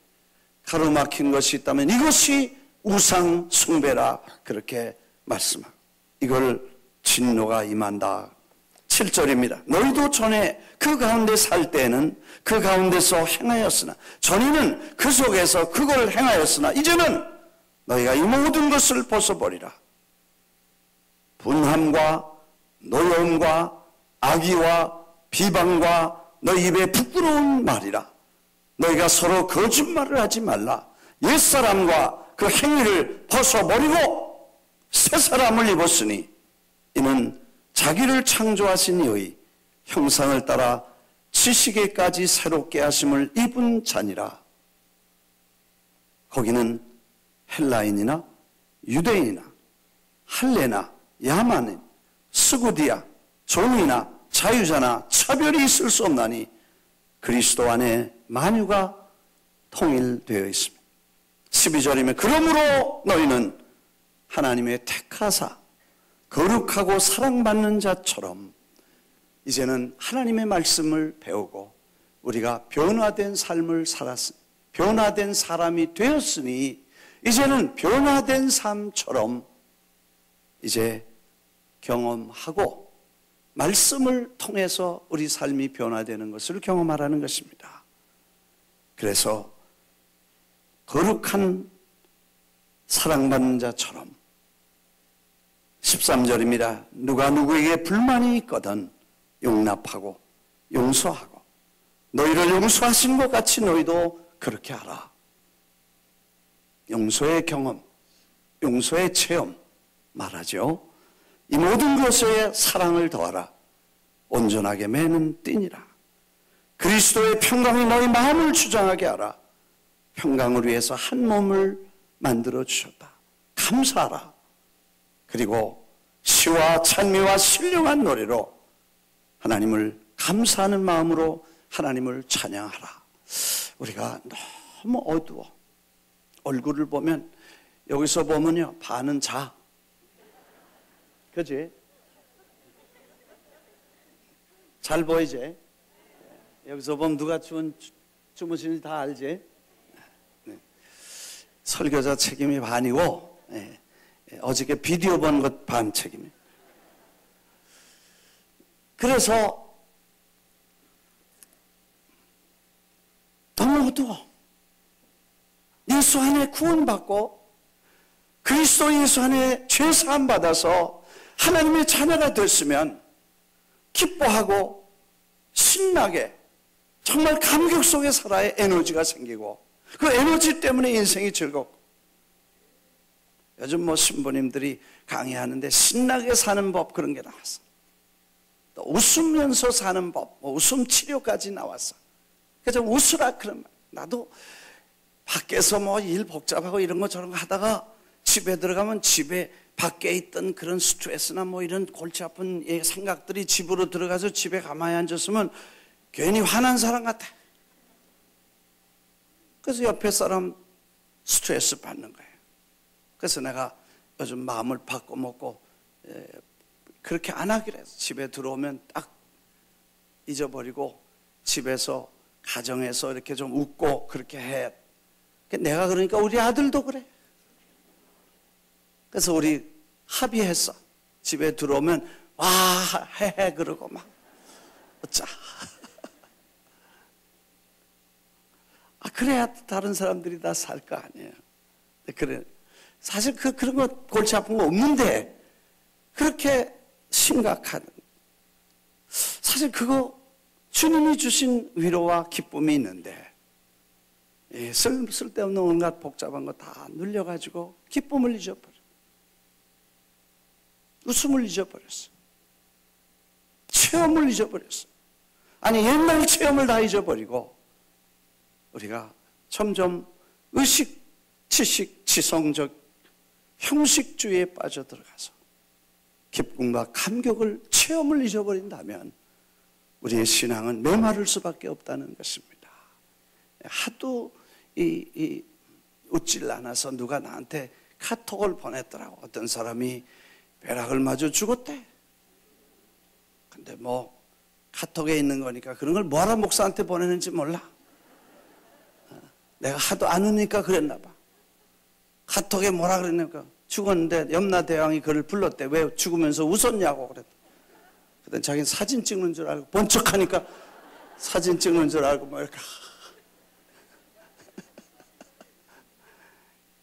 가로막힌 것이 있다면 이것이 우상 숭배라 그렇게 말씀하고 이걸 진노가 임한다. 7절입니다. 너희도 전에 그 가운데 살 때에는 그 가운데서 행하였으나 전에는 그 속에서 그걸 행하였으나 이제는 너희가 이 모든 것을 벗어버리라. 분함과 노여움과 악의와 비방과 너희 입에 부끄러운 말이라. 너희가 서로 거짓말을 하지 말라. 옛사람과 그 행위를 벗어버리고 새 사람을 입었으니 이는 자기를 창조하신 이의 형상을 따라 지식에까지 새롭게 하심을 입은 자니라. 거기는 헬라인이나 유대인이나 할례나 야만인, 스구디아, 종이나 자유자나 차별이 있을 수 없나니 그리스도 안에 만유가 통일되어 있습니다. 12절이면 그러므로 너희는 하나님의 택하사 거룩하고 사랑받는 자처럼 이제는 하나님의 말씀을 배우고 우리가 변화된 삶을 살았으니 변화된 사람이 되었으니 이제는 변화된 삶처럼 이제 경험하고 말씀을 통해서 우리 삶이 변화되는 것을 경험하라는 것입니다. 그래서 거룩한 사랑받는 자처럼 13절입니다. 누가 누구에게 불만이 있거든 용납하고 용서하고 너희를 용서하신 것 같이 너희도 그렇게 하라. 용서의 경험, 용서의 체험 말하죠. 이 모든 것에 사랑을 더하라. 온전하게 매는 띠니라. 그리스도의 평강이 너희 마음을 주장하게 하라. 평강을 위해서 한 몸을 만들어 주셨다. 감사하라. 그리고 시와 찬미와 신령한 노래로 하나님을 감사하는 마음으로 하나님을 찬양하라. 우리가 너무 어두워. 얼굴을 보면 여기서 보면요 반은 자. 그지? 잘 보이지? 여기서 보면 누가 주무시는지 다 알지? 네. 설교자 책임이 반이고 어저께 비디오 본 것 반 책임이. 그래서 너무 어두워. 예수 안에 구원받고 그리스도 예수 안에 죄사함 받아서 하나님의 자녀가 됐으면 기뻐하고 신나게 정말 감격 속에 살아야 에너지가 생기고 그 에너지 때문에 인생이 즐겁고 요즘 신부님들이 강의하는데 신나게 사는 법 그런 게 나왔어. 또 웃으면서 사는 법, 웃음 치료까지 나왔어. 그래서 웃으라 그러면 나도 밖에서 일 복잡하고 이런 거 저런 거 하다가 집에 들어가면 집에 밖에 있던 그런 스트레스나 이런 골치 아픈 생각들이 집으로 들어가서 집에 가만히 앉았으면 괜히 화난 사람 같아. 그래서 옆에 사람 스트레스 받는 거예요. 그래서 내가 요즘 마음을 바꿔먹고 그렇게 안 하기로 했어. 집에 들어오면 딱 잊어버리고 집에서 가정에서 이렇게 좀 웃고 그렇게 해. 내가 그러니까 우리 아들도 그래. 그래서 우리 합의했어. 집에 들어오면 와 해 그러고 막 웃자. 그래야 다른 사람들이 다 살 거 아니에요. 그래. 사실 그런 거 골치 아픈 거 없는데 그렇게 심각한 사실 그거 주님이 주신 위로와 기쁨이 있는데 쓸데없는 온갖 복잡한 거 다 눌려가지고 기쁨을 잊어버려. 웃음을 잊어버렸어. 체험을 잊어버렸어. 아니 옛날 체험을 다 잊어버리고 우리가 점점 의식, 지식, 지성적 형식주의에 빠져들어가서 기쁨과 감격을 체험을 잊어버린다면 우리의 신앙은 메마를 수밖에 없다는 것입니다. 하도 웃질 않아서 누가 나한테 카톡을 보냈더라고. 어떤 사람이 벼락을 맞아 죽었대. 근데 카톡에 있는 거니까 그런 걸 뭐하러 목사한테 보내는지 몰라. 내가 하도 안 우니까 그랬나 봐. 카톡에 뭐라 그랬냐니까 죽었는데 염라대왕이 그를 불렀대. 왜 죽으면서 웃었냐고 그랬대. 그때 자기는 사진 찍는 줄 알고 본 척하니까 사진 찍는 줄 알고 이렇게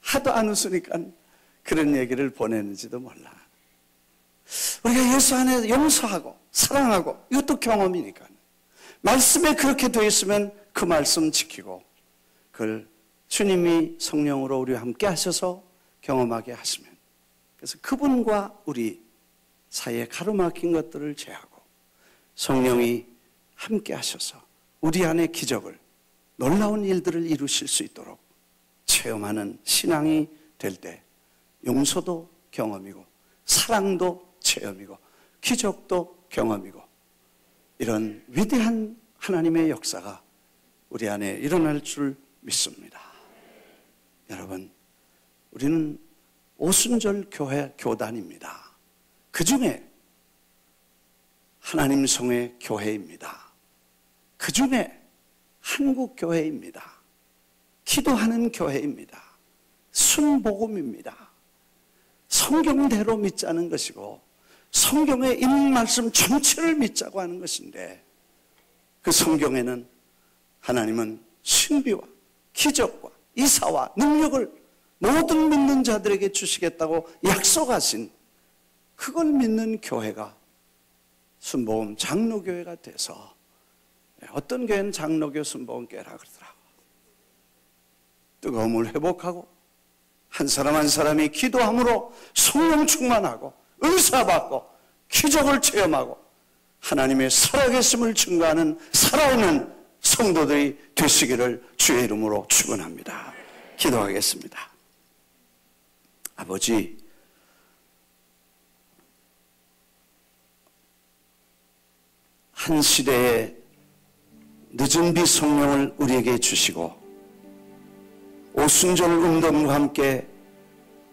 하도 안 웃으니까 그런 얘기를 보내는지도 몰라. 우리가 예수 안에 용서하고 사랑하고 이것도 경험이니까 말씀에 그렇게 되어 있으면 그 말씀 지키고 그걸 주님이 성령으로 우리와 함께 하셔서 경험하게 하시면 그래서 그분과 우리 사이에 가로막힌 것들을 제하고 성령이 함께 하셔서 우리 안에 기적을 놀라운 일들을 이루실 수 있도록 체험하는 신앙이 될 때 용서도 경험이고 사랑도 체험이고 기적도 경험이고 이런 위대한 하나님의 역사가 우리 안에 일어날 줄 믿습니다. 여러분, 우리는 오순절 교회 교단입니다. 그 중에 하나님 성의 교회입니다. 그 중에 한국교회입니다. 기도하는 교회입니다. 순복음입니다. 성경대로 믿자는 것이고 성경에 있는 말씀 전체를 믿자고 하는 것인데 그 성경에는 하나님은 신비와 기적과 이사와 능력을 모든 믿는 자들에게 주시겠다고 약속하신 그걸 믿는 교회가 순복음 장로교회가 돼서 어떤 교회는 장로교 순복음교회라 그러더라고. 뜨거움을 회복하고 한 사람 한 사람이 기도함으로 성령 충만하고 은사받고 기적을 체험하고 하나님의 살아계심을 증거하는 살아있는 성도들이 되시기를 주의 이름으로 축원합니다. 기도하겠습니다. 아버지, 한 시대에 늦은 비 성령을 우리에게 주시고 오순절 운동과 함께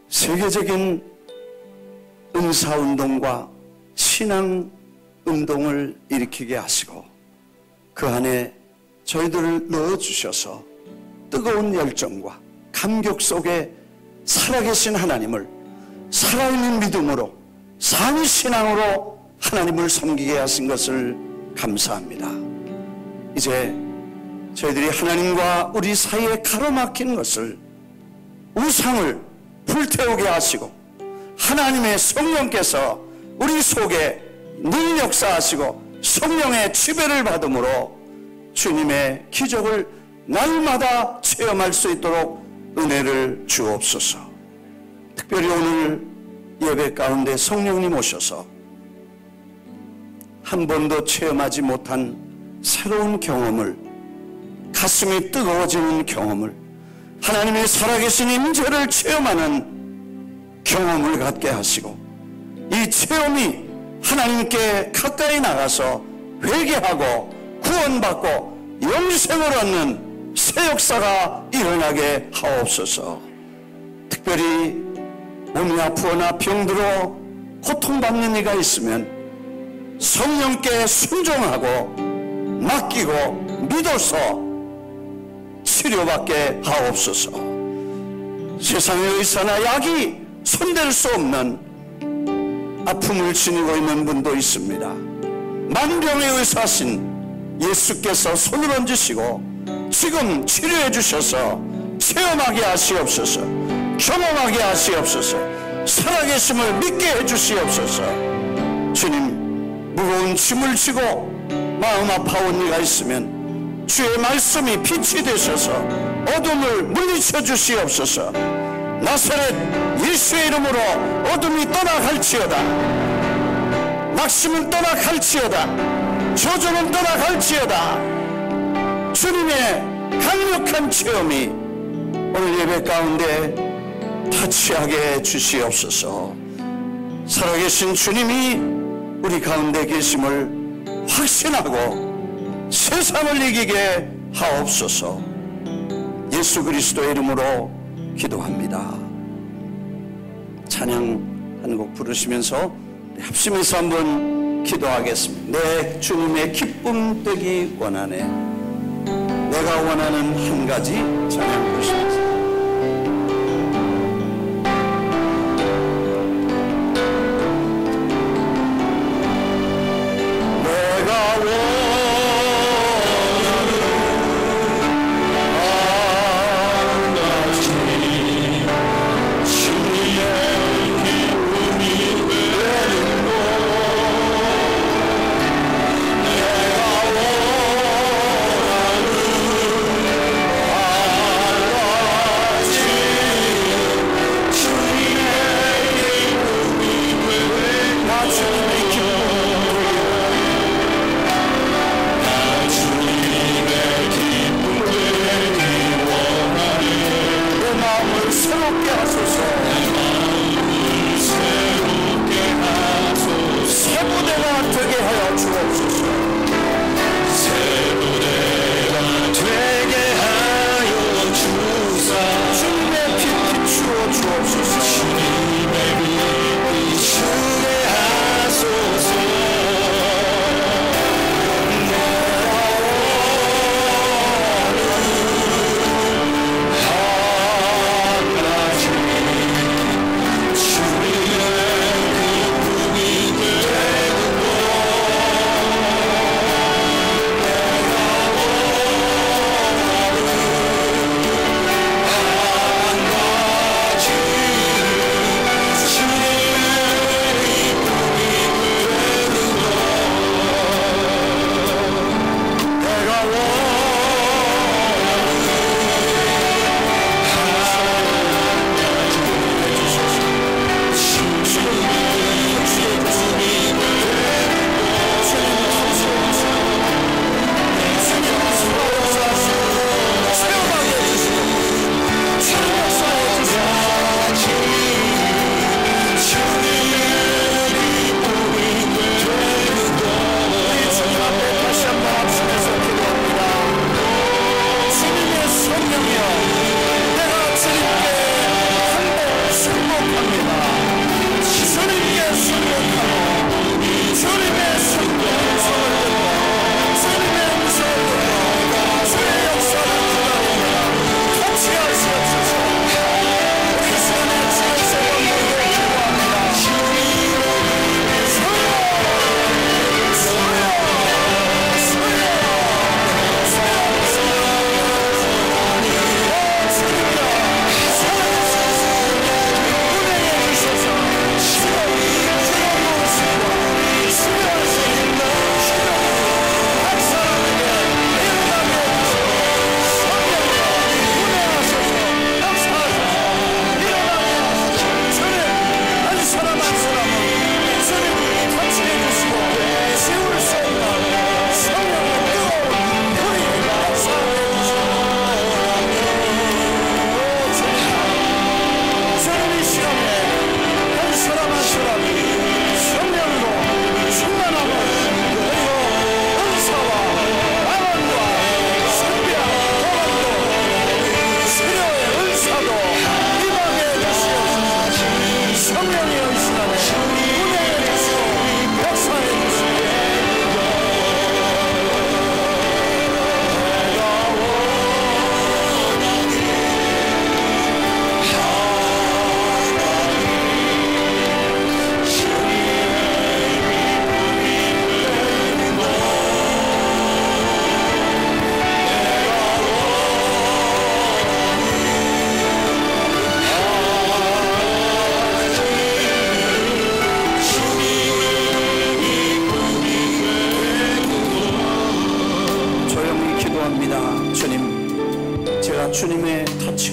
세계적인 은사운동과 신앙운동을 일으키게 하시고 그 안에 저희들을 넣어주셔서 뜨거운 열정과 감격 속에 살아계신 하나님을 살아있는 믿음으로 상신앙으로 하나님을 섬기게 하신 것을 감사합니다. 이제 저희들이 하나님과 우리 사이에 가로막힌 것을 우상을 불태우게 하시고 하나님의 성령께서 우리 속에 늘 역사하시고 성령의 지배를 받음으로 주님의 기적을 날마다 체험할 수 있도록 은혜를 주옵소서. 특별히 오늘 예배 가운데 성령님 오셔서 한 번도 체험하지 못한 새로운 경험을, 가슴이 뜨거워지는 경험을, 하나님의 살아계신 임재를 체험하는 경험을 갖게 하시고 이 체험이 하나님께 가까이 나가서 회개하고 구원받고 영생을 얻는 새 역사가 일어나게 하옵소서. 특별히 몸이 아프거나 병들어 고통받는 이가 있으면 성령께 순종하고 맡기고 믿어서 치료받게 하옵소서. 세상의 의사나 약이 손댈 수 없는 아픔을 지니고 있는 분도 있습니다. 만병의 의사신 예수께서 손을 얹으시고 지금 치료해 주셔서 체험하게 하시옵소서. 경험하게 하시옵소서. 살아계심을 믿게 해주시옵소서. 주님, 무거운 짐을 지고 마음 아파온 이가 있으면 주의 말씀이 빛이 되셔서 어둠을 물리쳐 주시옵소서. 나사렛 예수의 이름으로 어둠이 떠나갈지어다. 낙심은 떠나갈지어다. 조정은 떠나갈지어다. 주님의 강력한 체험이 오늘 예배 가운데 타치하게 주시옵소서. 살아계신 주님이 우리 가운데 계심을 확신하고 세상을 이기게 하옵소서. 예수 그리스도의 이름으로 기도합니다. 찬양 한 곡 부르시면서 합심해서 한번 기도하겠습니다. 내 주님의 기쁨 되기 원하네. 내가 원하는 한 가지 찬양 부르시면서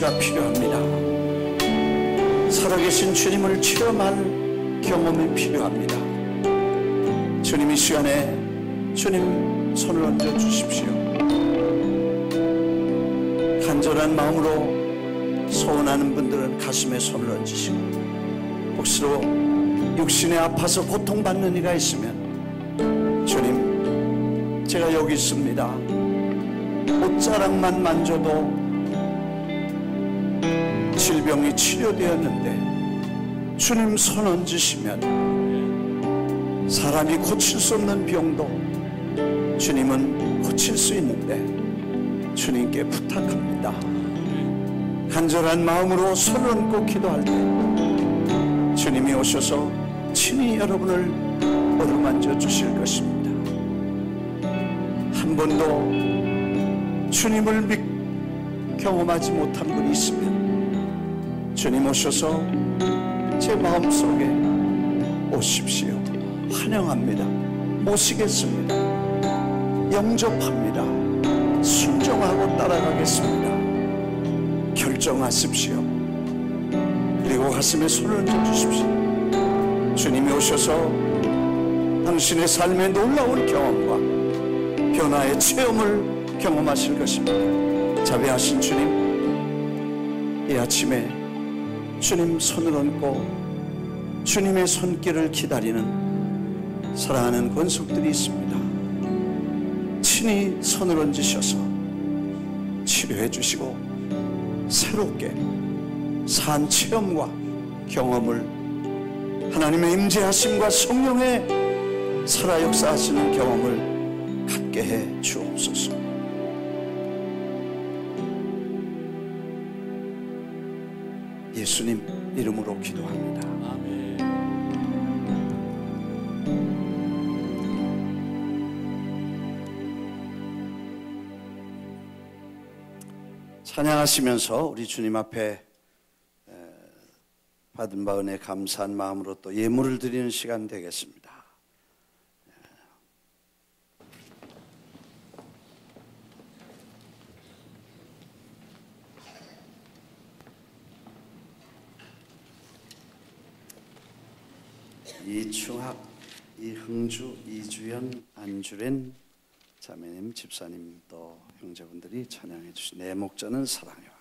통치가 필요합니다. 살아계신 주님을 체험할 경험이 필요합니다. 주님 이 시간에 주님 손을 얹어 주십시오. 간절한 마음으로 소원하는 분들은 가슴에 손을 얹으시고, 혹시로 육신에 아파서 고통받는 이가 있으면 주님, 제가 여기 있습니다. 옷자락만 만져도 질병이 치료되었는데 주님 손 얹으시면 사람이 고칠 수 없는 병도 주님은 고칠 수 있는데 주님께 부탁합니다. 간절한 마음으로 손을 얹고 기도할 때 주님이 오셔서 친히 여러분을 어루만져 주실 것입니다. 한 번도 주님을 경험하지 못한 분이 있으면 주님 오셔서 제 마음속에 오십시오. 환영합니다. 모시겠습니다. 영접합니다. 순종하고 따라가겠습니다. 결정하십시오. 그리고 가슴에 손을 얹어 주십시오. 주님이 오셔서 당신의 삶의 놀라운 경험과 변화의 체험을 경험하실 것입니다. 자비하신 주님, 이 아침에 주님 손을 얹고 주님의 손길을 기다리는 사랑하는 권속들이 있습니다. 친히 손을 얹으셔서 치료해 주시고 새롭게 산 체험과 경험을, 하나님의 임재하심과 성령의 살아 역사하시는 경험을 갖게 해 주옵소서. 예수님 이름으로 기도합니다. 아멘. 찬양하시면서 우리 주님 앞에 받은 바 은혜 감사한 마음으로 또 예물을 드리는 시간 되겠습니다. 이충학, 이흥주, 이주연, 안주렌 자매님, 집사님 또 형제분들이 찬양해 주신 내 목자는 사랑해. 사랑해와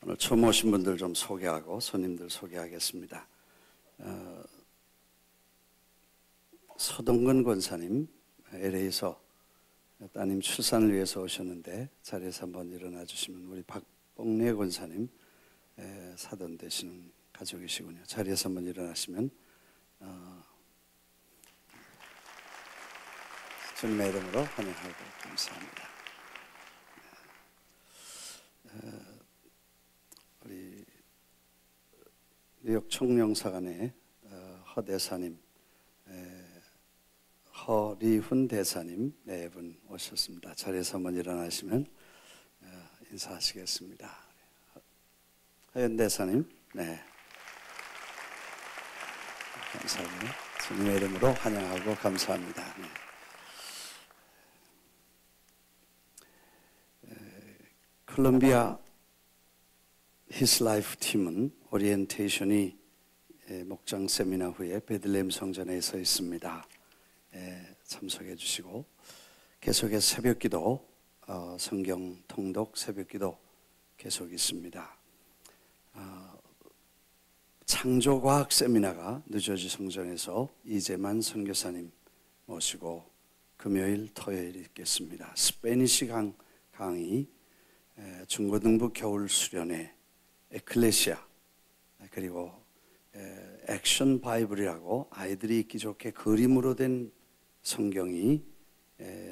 오늘 처음 오신 분들 좀 소개하고 손님들 소개하겠습니다. 서동근 권사님, LA에서 따님 출산을 위해서 오셨는데 자리에서 한번 일어나 주시면, 우리 박봉래 권사님, 사돈 되시는 가족이시군요. 자리에서 한번 일어나시면 주님의 이름으로 환영하고 감사합니다. 우리 뉴욕 총영사관의 허대사님, 허리훈 대사님 네 분 오셨습니다. 자리에서 한번 일어나시면 인사하시겠습니다. 허연 대사님, 네, 감사합니다. 주님의 이름으로 환영하고 감사합니다. 네. 콜롬비아 His Life 팀은 오리엔테이션이 목장 세미나 후에 베들레헴 성전에 서 있습니다. 참석해 주시고, 계속해서 새벽기도, 성경 통독 새벽기도 계속 있습니다. 창조과학 세미나가 뉴저지 성전에서 이재만 선교사님 모시고 금요일 토요일 있겠습니다. 스페니시 강의, 중고등부 겨울 수련회, 에클레시아, 그리고 액션 바이블이라고 아이들이 읽기 좋게 그림으로 된 성경이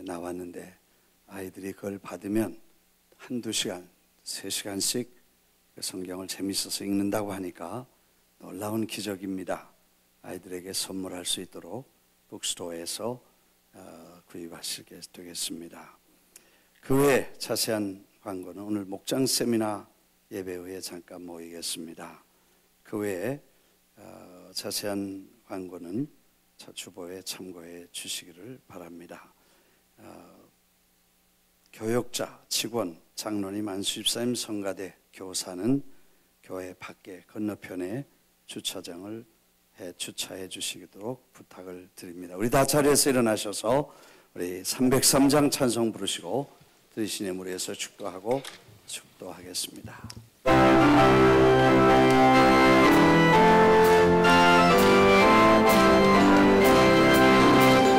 나왔는데, 아이들이 그걸 받으면 한두 시간, 3시간씩 성경을 재밌어서 읽는다고 하니까 놀라운 기적입니다. 아이들에게 선물할 수 있도록 북스토어에서 구입하시게 되겠습니다. 그 외에 자세한 광고는 오늘 목장 세미나 예배 후에 잠깐 모이겠습니다. 그 외에 자세한 광고는 주보에 참고해 주시기를 바랍니다. 교역자, 직원, 장로님, 안수집사님, 성가대, 교사는 교회 밖에 건너편에 주차장을 주차해 주시도록 부탁을 드립니다. 우리 다 자리에서 일어나셔서 우리 303장 찬송 부르시고 들으시는 무리에서 축도하고 축도하겠습니다.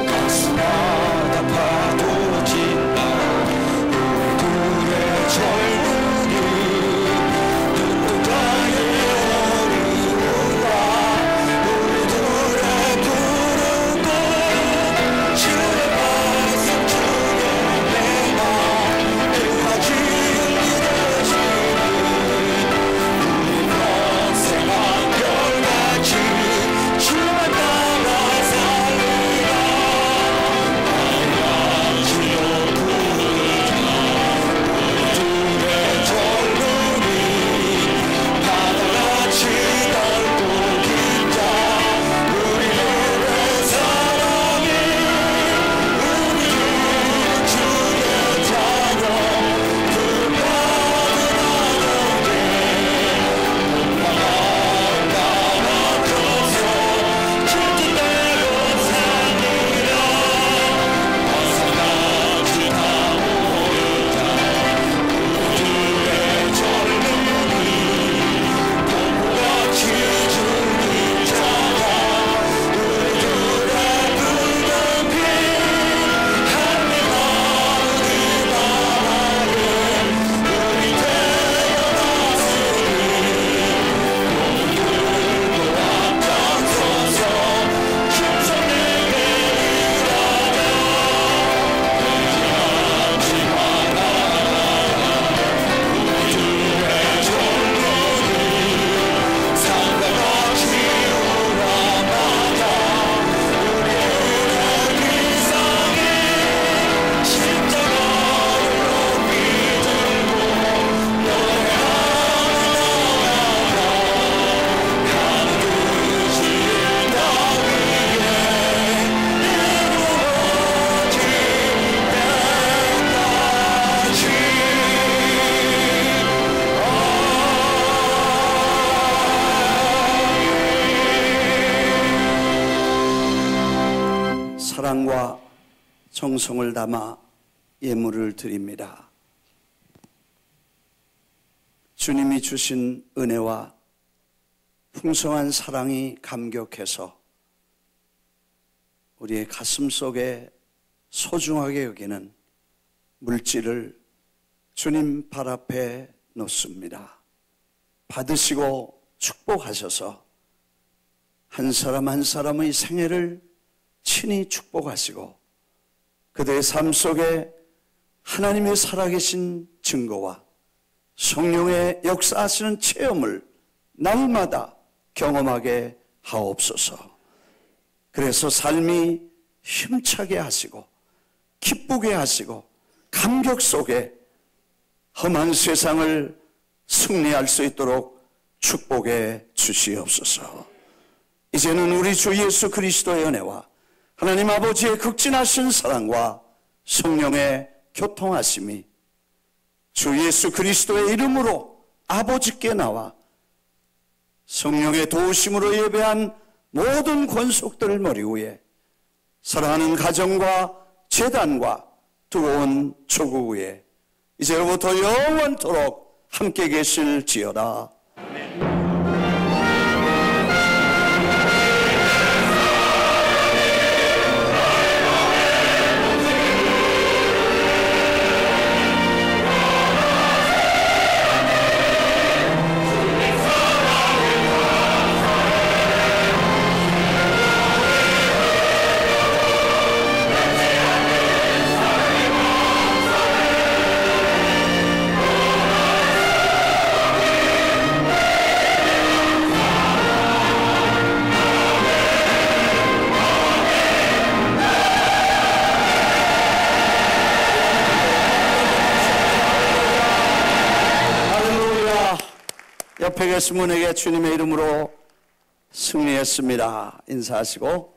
가슴마다 파도친다 우리들의 젊은이 누군가의 어리우라 우리들의 푸른 꽃 주의 말씀 주의 내마 끝까지 이루어지니 우리 평생 한결같이 주만 따라 살리라. 사랑과 정성을 담아 예물을 드립니다. 주님이 주신 은혜와 풍성한 사랑이 감격해서 우리의 가슴 속에 소중하게 여기는 물질을 주님 발 앞에 놓습니다. 받으시고 축복하셔서 한 사람 한 사람의 생애를 친히 축복하시고 그들의 삶 속에 하나님의 살아계신 증거와 성령의 역사하시는 체험을 날마다 경험하게 하옵소서. 그래서 삶이 힘차게 하시고 기쁘게 하시고 감격 속에 험한 세상을 승리할 수 있도록 축복해 주시옵소서. 이제는 우리 주 예수 그리스도의 은혜와 하나님 아버지의 극진하신 사랑과 성령의 교통하심이 주 예수 그리스도의 이름으로 아버지께 나와 성령의 도우심으로 예배한 모든 권속들을 머리 위에 사랑하는 가정과 재단과 두려운 조국 위에 이제로부터 영원토록 함께 계실지어다. 옆에 계신 분에게 주님의 이름으로 승리했습니다. 인사하시고